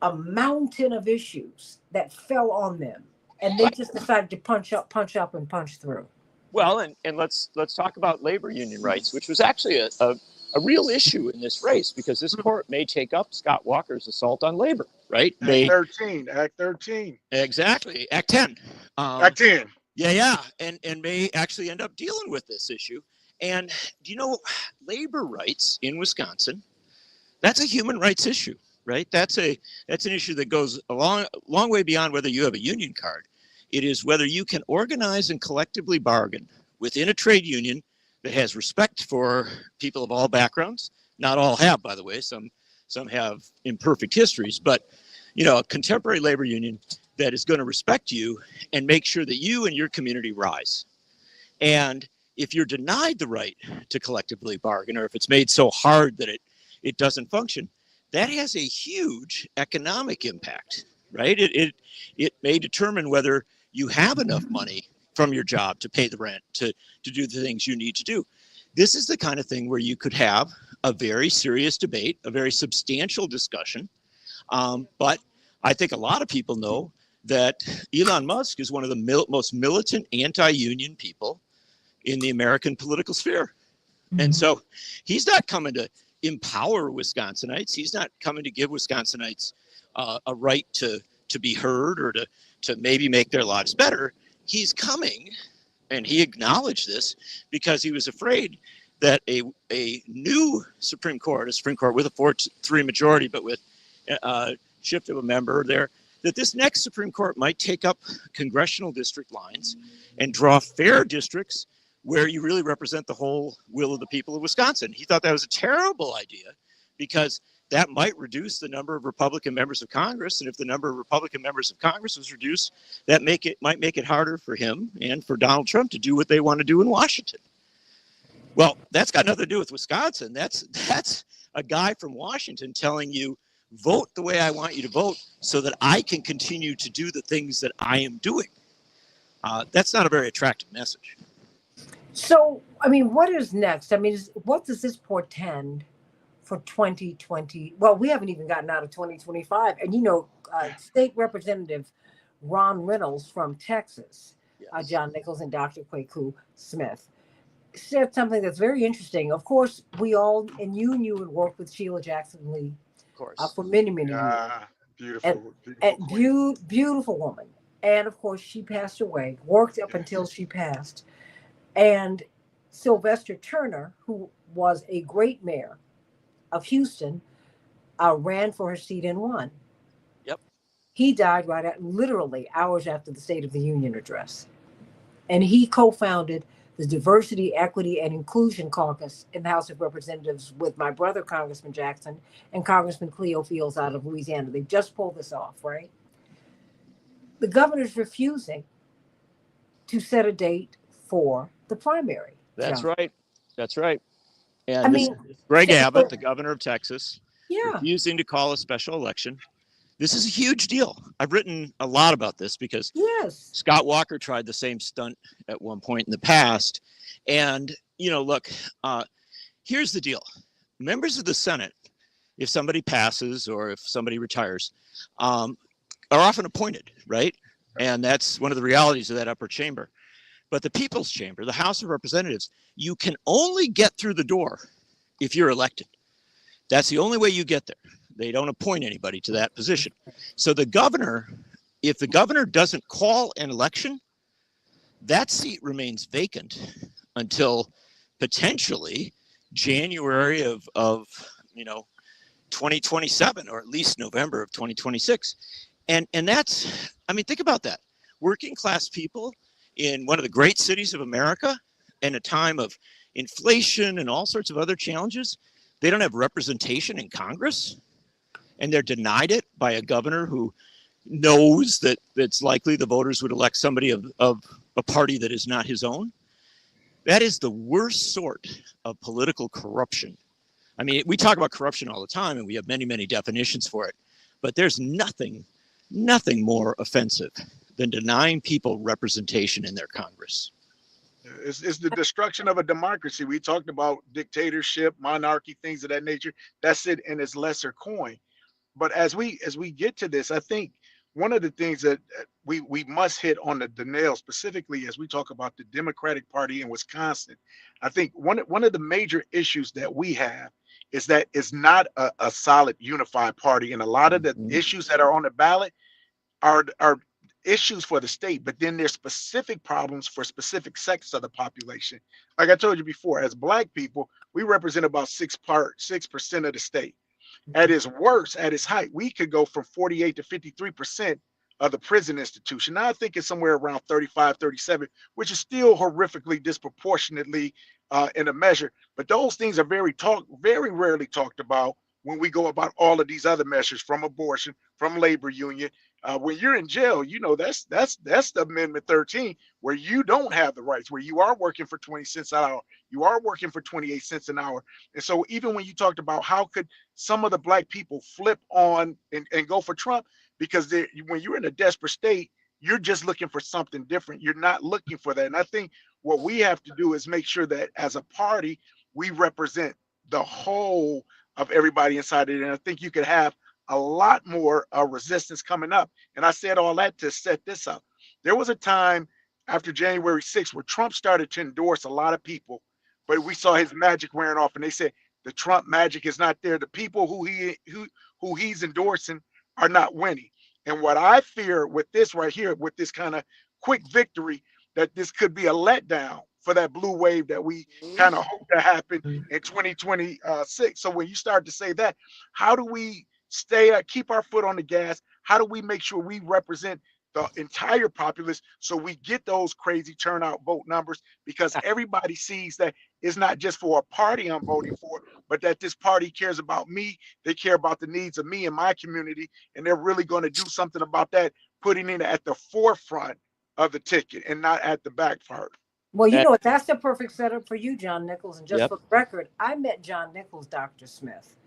[SPEAKER 1] a mountain of issues that fell on them, and they just decided to punch up and punch through.
[SPEAKER 3] Well, and let's talk about labor union rights, which was actually a real issue in this race, because this court may take up Scott Walker's assault on labor, right?
[SPEAKER 2] Act 13.
[SPEAKER 3] Exactly. Act 10.
[SPEAKER 2] Act 10.
[SPEAKER 3] Yeah. And may actually end up dealing with this issue. And do you know, labor rights in Wisconsin, that's a human rights issue, right? That's an issue that goes a long way beyond whether you have a union card. It is whether you can organize and collectively bargain within a trade union that has respect for people of all backgrounds. Not all have, by the way. Some have imperfect histories, but you know, a contemporary labor union that is going to respect you and make sure that you and your community rise. And if you're denied the right to collectively bargain, or if it's made so hard that it doesn't function, that has a huge economic impact, right? It may determine whether you have enough money from your job to pay the rent, to do the things you need to do. This is the kind of thing where you could have a very serious debate, a very substantial discussion. But I think a lot of people know that Elon Musk is one of the most militant anti-union people in the American political sphere. Mm-hmm. And so he's not coming to empower Wisconsinites. He's not coming to give Wisconsinites a right to be heard or to maybe make their lives better. He's coming, and he acknowledged this, because he was afraid that a new Supreme Court, a Supreme Court with a 4-3 majority, but with a shift of a member there, that this next Supreme Court might take up congressional district lines and draw fair districts where you really represent the whole will of the people of Wisconsin. He thought that was a terrible idea, because that might reduce the number of Republican members of Congress. And if the number of Republican members of Congress was reduced, that might make it harder for him and for Donald Trump to do what they want to do in Washington. Well, that's got nothing to do with Wisconsin. That's a guy from Washington telling you, Vote the way I want you to vote so that I can continue to do the things that I am doing. That's not a very attractive message.
[SPEAKER 1] So, I mean, what is next? I mean, what does this portend for 2020? Well, we haven't even gotten out of 2025. And, State Representative Ron Reynolds from Texas,
[SPEAKER 3] Yes.
[SPEAKER 1] John Nichols and Dr. Kwaku Smith, said something that's very interesting. Of course, we all, and you had worked with Sheila Jackson Lee
[SPEAKER 3] Of course.
[SPEAKER 1] for many, many years.
[SPEAKER 2] Beautiful,
[SPEAKER 1] And
[SPEAKER 2] queen.
[SPEAKER 1] beautiful woman. And of course, she passed away, worked up until she passed. And Sylvester Turner, who was a great mayor of Houston, ran for her seat and won.
[SPEAKER 3] Yep.
[SPEAKER 1] He died literally hours after the State of the Union address. And he co-founded the Diversity, Equity, and Inclusion Caucus in the House of Representatives with my brother, Congressman Jackson, and Congressman Cleo Fields out of Louisiana. They just pulled this off, right? The governor's refusing to set a date for the primary.
[SPEAKER 3] That's
[SPEAKER 1] John.
[SPEAKER 3] right. That's right. And
[SPEAKER 1] I mean,
[SPEAKER 3] Greg Abbott, the governor of Texas,
[SPEAKER 1] yeah,
[SPEAKER 3] refusing to call a special election. This is a huge deal. I've written a lot about this because
[SPEAKER 1] yes,
[SPEAKER 3] Scott Walker tried the same stunt at one point in the past. And, look, here's the deal. Members of the Senate, if somebody passes or if somebody retires, are often appointed, right? And that's one of the realities of that upper chamber. But the People's Chamber, the House of Representatives, you can only get through the door if you're elected. That's the only way you get there. They don't appoint anybody to that position. So the governor, if the governor doesn't call an election, that seat remains vacant until potentially January of 2027, or at least November of 2026. And that's, I mean, think about that. Working class people in one of the great cities of America in a time of inflation and all sorts of other challenges, they don't have representation in Congress, and they're denied it by a governor who knows that it's likely the voters would elect somebody of a party that is not his own. That is the worst sort of political corruption. I mean, we talk about corruption all the time, and we have many, many definitions for it, but there's nothing more offensive than denying people representation in their Congress.
[SPEAKER 2] It's the destruction of a democracy. We talked about dictatorship, monarchy, things of that nature. That's it in its lesser coin. But as we get to this, I think one of the things that we must hit on the nail, specifically as we talk about the Democratic Party in Wisconsin. I think one of the major issues that we have is that it's not a solid unified party, and a lot of the issues that are on the ballot are issues for the state, but then there's specific problems for specific sectors of the population. Like I told you before, as Black people, we represent about 6% of the state. At its worst, at its height, we could go from 48 to 53% of the prison institution. Now I think it's somewhere around 35, 37, which is still horrifically disproportionately in a measure. But those things are very rarely talked about when we go about all of these other measures, from abortion, from labor union. When you're in jail, that's the Amendment 13, where you don't have the rights, where you are working for 20 cents an hour, you are working for 28 cents an hour. And so even when you talked about how could some of the Black people flip on and go for Trump, because when you're in a desperate state, you're just looking for something different. You're not looking for that. And I think what we have to do is make sure that as a party, we represent the whole of everybody inside it. And I think you could have a lot more resistance coming up. And I said all that to set this up. There was a time after January 6th where Trump started to endorse a lot of people, but we saw his magic wearing off, and they said the Trump magic is not there. The people who he's endorsing are not winning. And what I fear with this right here, with this kind of quick victory, that this could be a letdown for that blue wave that we kind of hope to happen in 2026. So when you start to say that, how do we keep our foot on the gas? How do we make sure we represent the entire populace so we get those crazy turnout vote numbers? Because everybody sees that it's not just for a party I'm voting for, but that this party cares about me. They care about the needs of me and my community, and they're really going to do something about that, putting it at the forefront of the ticket and not at the back part.
[SPEAKER 1] Well, that's the perfect setup for you, John Nichols. And just for the record, I met John Nichols, Dr. Smith,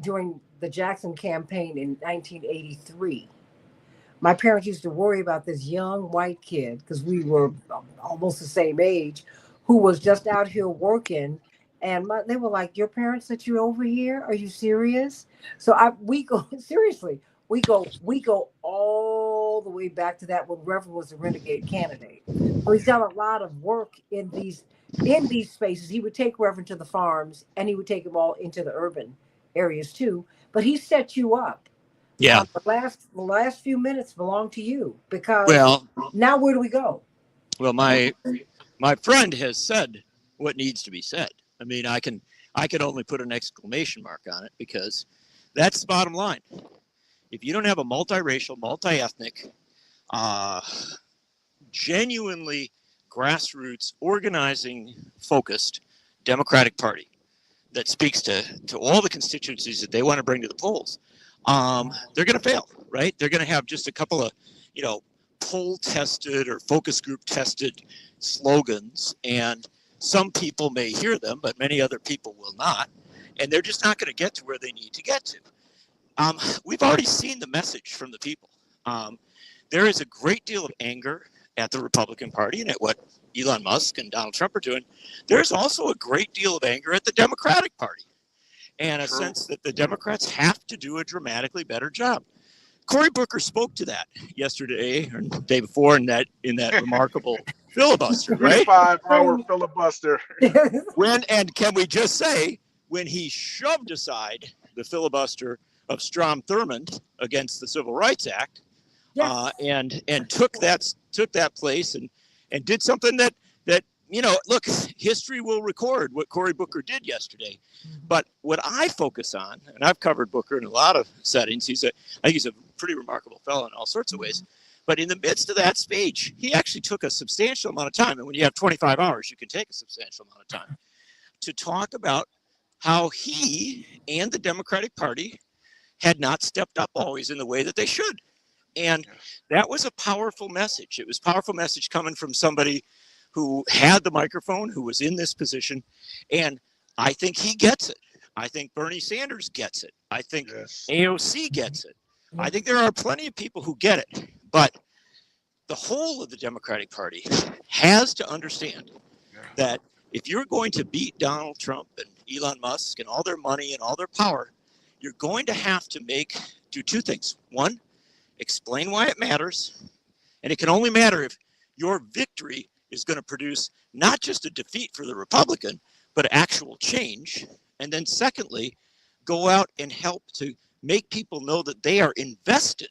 [SPEAKER 1] during the Jackson campaign in 1983. My parents used to worry about this young white kid because we were almost the same age, who was just out here working. And they were like, "Your parents sent you over here? Are you serious?" So we go seriously. We go all the way back to that when Reverend was a renegade candidate. So he's done a lot of work in these spaces. He would take Reverend to the farms, and he would take them all into the urban areas too. But he set you up.
[SPEAKER 3] Yeah.
[SPEAKER 1] The last few minutes belong to you because
[SPEAKER 3] Well,
[SPEAKER 1] now where do we go?
[SPEAKER 3] my friend has said what needs to be said. I mean, I can only put an exclamation mark on it because that's the bottom line. If you don't have a multiracial, multi-ethnic, uh, genuinely grassroots, organizing, focused Democratic Party that speaks to all the constituencies that they want to bring to the polls, they're going to fail, right? They're going to have just a couple of, poll tested or focus group tested slogans, and some people may hear them, but many other people will not, and they're just not going to get to where they need to get to. We've already seen the message from the people. There is a great deal of anger at the Republican Party and at what Elon Musk and Donald Trump are doing. There's also a great deal of anger at the Democratic Party and a sense that the Democrats have to do a dramatically better job. Cory Booker spoke to that yesterday or the day before in that remarkable filibuster, right?
[SPEAKER 2] 5-hour filibuster.
[SPEAKER 3] And can we just say, when he shoved aside the filibuster of Strom Thurmond against the Civil Rights Act,
[SPEAKER 1] Yes.
[SPEAKER 3] and took that place and did something that look, history will record what Cory Booker did yesterday. But what I focus on, and I've covered Booker in a lot of settings, I think he's a pretty remarkable fellow in all sorts of ways. But in the midst of that speech, he actually took a substantial amount of time. And when you have 25 hours, you can take a substantial amount of time to talk about how he and the Democratic Party had not stepped up always in the way that they should. And that was a powerful message. It was a powerful message coming from somebody who had the microphone, who was in this position. And I think he gets it. I think Bernie Sanders gets it. I think AOC gets it. I think there are plenty of people who get it. But the whole of the Democratic Party has to understand that if you're going to beat Donald Trump and Elon Musk and all their money and all their power, you're going to have to do two things. One, explain why it matters. And it can only matter if your victory is going to produce not just a defeat for the Republican, but actual change. And then secondly, go out and help to make people know that they are invested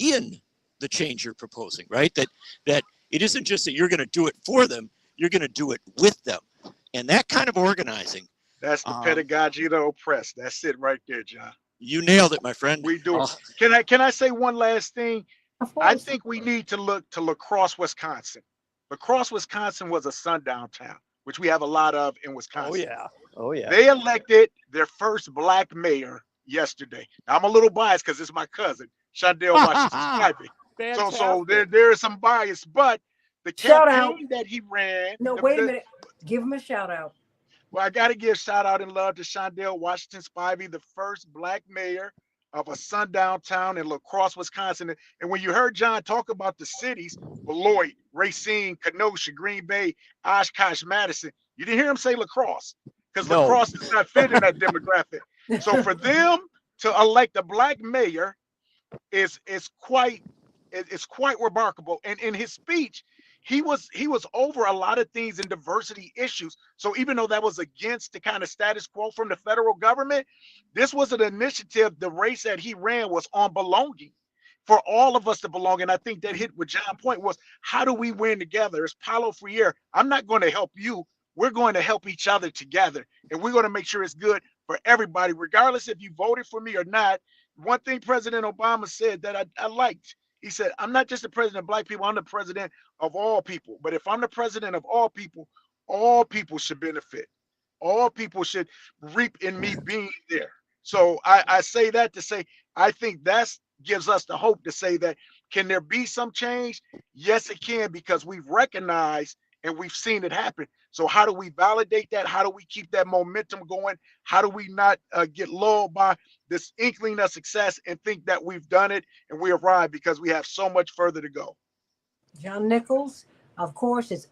[SPEAKER 3] in the change you're proposing, right? That it isn't just that you're going to do it for them, you're going to do it with them. And that kind of organizing.
[SPEAKER 2] That's the pedagogy of the oppressed. That's it right there, John.
[SPEAKER 3] You nailed it, my friend.
[SPEAKER 2] We do it. Can I say one last thing? I think we need to look to La Crosse, Wisconsin. La Crosse, Wisconsin was a sundown town, which we have a lot of in Wisconsin.
[SPEAKER 3] Oh yeah.
[SPEAKER 2] They elected their first black mayor yesterday. Now, I'm a little biased because it's my cousin, Shondell Washington Spivey. So there is some bias, but the campaign that he ran.
[SPEAKER 1] No, wait a minute. Give him a shout out.
[SPEAKER 2] Well, I got to give shout out and love to Shondell Washington Spivey, the first black mayor of a sundown town in La Crosse, Wisconsin. And when you heard John talk about the cities, Beloit, Racine, Kenosha, Green Bay, Oshkosh, Madison, you didn't hear him say La Crosse because La Crosse does not fit in that demographic. So for them to elect a black mayor is quite remarkable. And in his speech, he was over a lot of things in diversity issues. So even though that was against the kind of status quo from the federal government, this was an initiative. The race that he ran was on belonging, for all of us to belong. And I think that hit what John's point was, how do we win together? It's Paulo Freire. I'm not going to help you. We're going to help each other together. And we're going to make sure it's good for everybody, regardless if you voted for me or not. One thing President Obama said that I liked, he said, I'm not just the president of black people, I'm the president of all people. But if I'm the president of all people should benefit. All people should reap in me being there. So I say that to say, I think that gives us the hope to say that, can there be some change? Yes, it can, because we've recognized and we've seen it happen. So how do we validate that? How do we keep that momentum going? How do we not get lulled by this inkling of success and think that we've done it and we arrived, because we have so much further to go.
[SPEAKER 1] John Nichols, of course, it's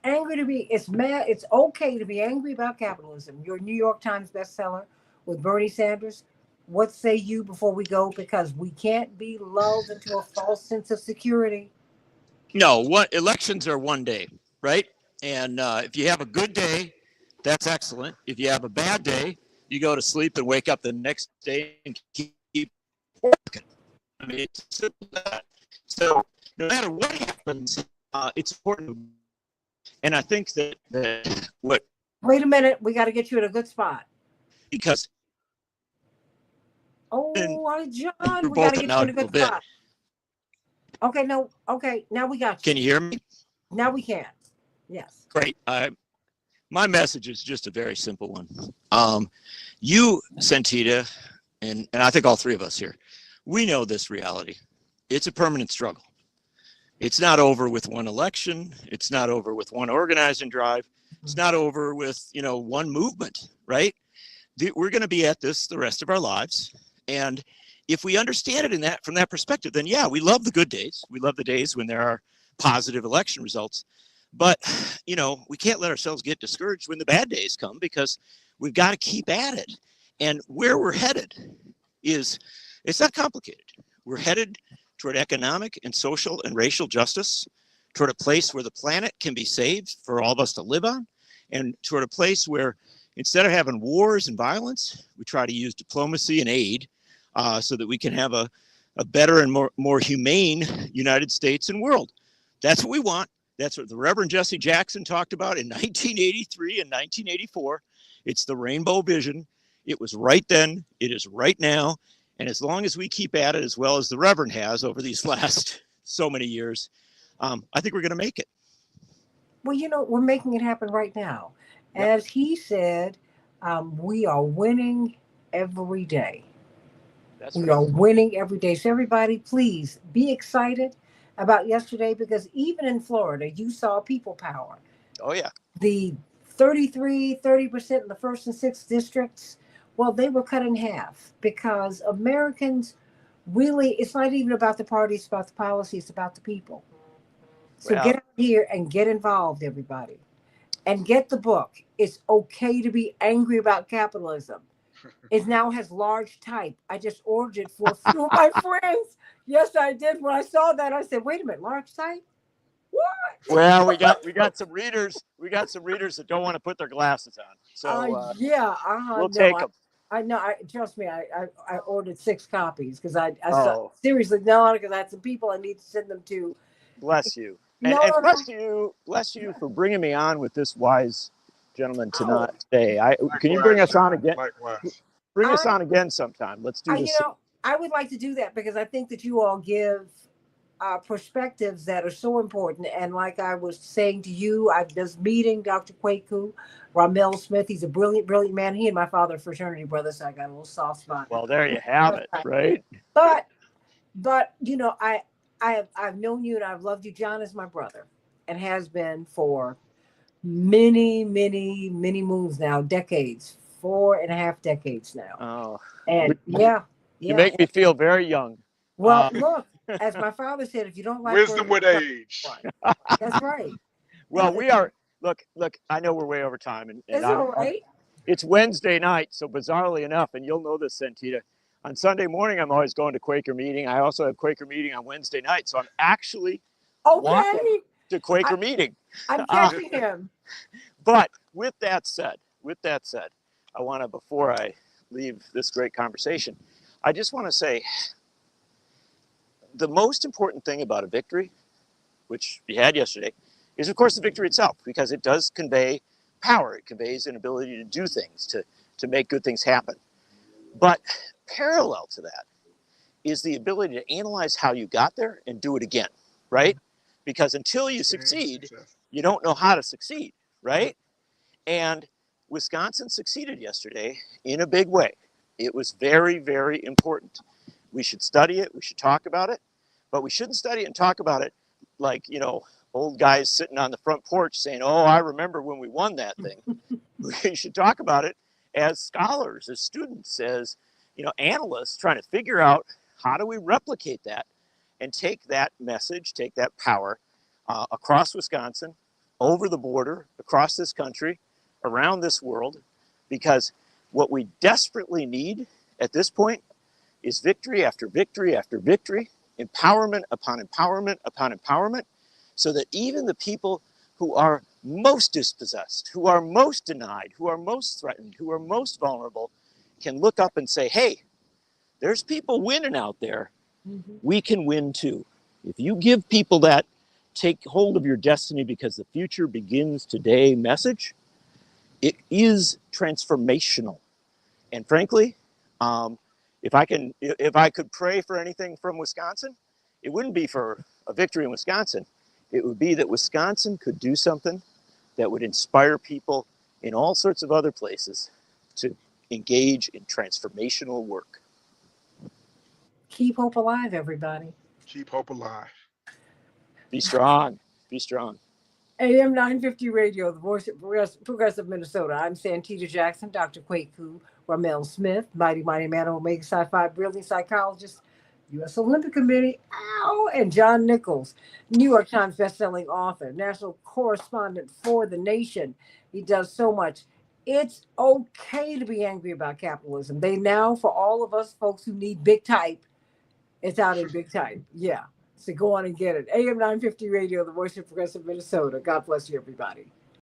[SPEAKER 1] mad, it's okay to be angry about capitalism. Your New York Times bestseller with Bernie Sanders. What say you before we go? Because we can't be lulled into a false sense of security.
[SPEAKER 3] No, what elections are one day, right? And if you have a good day, that's excellent. If you have a bad day, you go to sleep and wake up the next day and keep working. I mean, it's simple as that. So no matter what happens, it's important. And I think that what.
[SPEAKER 1] Wait a minute, we got to get you in a good spot.
[SPEAKER 3] Because.
[SPEAKER 1] Oh, John, we got to get you in a good spot. Okay, no, okay, now we got you.
[SPEAKER 3] Can you hear me?
[SPEAKER 1] Now we can. Yes.
[SPEAKER 3] Great. My message is just a very simple one. You, Santita, and I think all three of us here, we know this reality. It's a permanent struggle. It's not over with one election. It's not over with one organizing drive. It's not over with, one movement, right? We're going to be at this the rest of our lives. And if we understand it from that perspective, then yeah, we love the good days. We love the days when there are positive election results. But, we can't let ourselves get discouraged when the bad days come, because we've got to keep at it. And where we're headed it's not complicated. We're headed toward economic and social and racial justice, toward a place where the planet can be saved for all of us to live on, and toward a place where instead of having wars and violence, we try to use diplomacy and aid so that we can have a better and more humane United States and world. That's what we want. That's what the Reverend Jesse Jackson talked about in 1983 and 1984. It's the rainbow vision. It was right then. It is right now. And as long as we keep at it as well as the Reverend has over these last so many years, I think we're going to make it.
[SPEAKER 1] Well, we're making it happen right now. Yep. As he said, we are winning every day. We are winning every day. So everybody, please be excited about yesterday, because even in Florida, you saw people power.
[SPEAKER 3] Oh, yeah.
[SPEAKER 1] The 30% in the first and sixth districts, well, they were cut in half, because Americans really, it's not even about the party, it's about the policy, it's about the people. So get out here and get involved, everybody. And get the book. It's okay to be angry about capitalism. It now has large type. I just ordered it for a few of my friends. Yes, I did. When I saw that, I said, wait a minute, large type? What?
[SPEAKER 3] Well, we got some readers. We got some readers that don't want to put their glasses on. So we'll take them.
[SPEAKER 1] I know. Trust me. I ordered 6 copies because I saw, seriously, no, because I had some people I need to send them to.
[SPEAKER 3] Bless you. And bless you for bringing me on with this wise gentleman today. Can you bring us on again?
[SPEAKER 2] Likewise.
[SPEAKER 3] Bring us on again sometime. Let's do this.
[SPEAKER 1] I would like to do that, because I think that you all give perspectives that are so important. And like I was saying to you, I was meeting Dr. Kwaku Ramel Smith. He's a brilliant, brilliant man. He and my father are fraternity brothers, so I got a little soft spot.
[SPEAKER 3] Well, there you have it, right?
[SPEAKER 1] But I've known you and I've loved you. John is my brother and has been for many, many, many moons now, decades, 4.5 decades now.
[SPEAKER 3] Oh,
[SPEAKER 1] and
[SPEAKER 3] you make me feel very young.
[SPEAKER 1] Well, look, as my father said, if you don't like
[SPEAKER 2] wisdom with age.
[SPEAKER 1] That's right.
[SPEAKER 3] Well, we are. Look. I know we're way over time, and
[SPEAKER 1] it's all right.
[SPEAKER 3] It's Wednesday night, so bizarrely enough, and you'll know this, Santita. On Sunday morning, I'm always going to Quaker meeting. I also have Quaker meeting on Wednesday night, so I'm actually walking to Quaker meeting.
[SPEAKER 1] I'm catching him.
[SPEAKER 3] But with that said, I want to, before I leave this great conversation, I just want to say the most important thing about a victory, which we had yesterday, is of course the victory itself, because it does convey power. It conveys an ability to do things, to make good things happen. But parallel to that is the ability to analyze how you got there and do it again, right? Because until you succeed, you don't know how to succeed, right? And Wisconsin succeeded yesterday in a big way. It was very, very important. We should study it. We should talk about it. But we shouldn't study it and talk about it like, old guys sitting on the front porch saying, oh, I remember when we won that thing. We should talk about it as scholars, as students, as analysts trying to figure out how do we replicate that and take that message, take that power across Wisconsin, over the border, across this country, around this world, because what we desperately need at this point is victory after victory after victory, empowerment upon empowerment upon empowerment, so that even the people who are most dispossessed, who are most denied, who are most threatened, who are most vulnerable, can look up and say, hey, there's people winning out there.
[SPEAKER 1] Mm-hmm.
[SPEAKER 3] We can win too. If you give people that take hold of your destiny because the future begins today message, it is transformational. And frankly, if I could pray for anything from Wisconsin, it wouldn't be for a victory in Wisconsin. It would be that Wisconsin could do something that would inspire people in all sorts of other places to engage in transformational work.
[SPEAKER 1] Keep hope alive, everybody.
[SPEAKER 2] Keep hope alive.
[SPEAKER 3] Be strong. Be strong.
[SPEAKER 1] AM 950 Radio, the voice of progressive Minnesota. I'm Santita Jackson, Dr. Kwaku Ramel Smith, Mighty Mighty Man of Omega Sci-Fi, brilliant psychologist, U.S. Olympic Committee, and John Nichols, New York Times bestselling author, national correspondent for The Nation. He does so much. It's okay to be angry about capitalism. They now, for all of us folks who need big type, it's out in big type. Yeah. So go on and get it. AM 950 Radio, the voice of progressive Minnesota. God bless you, everybody.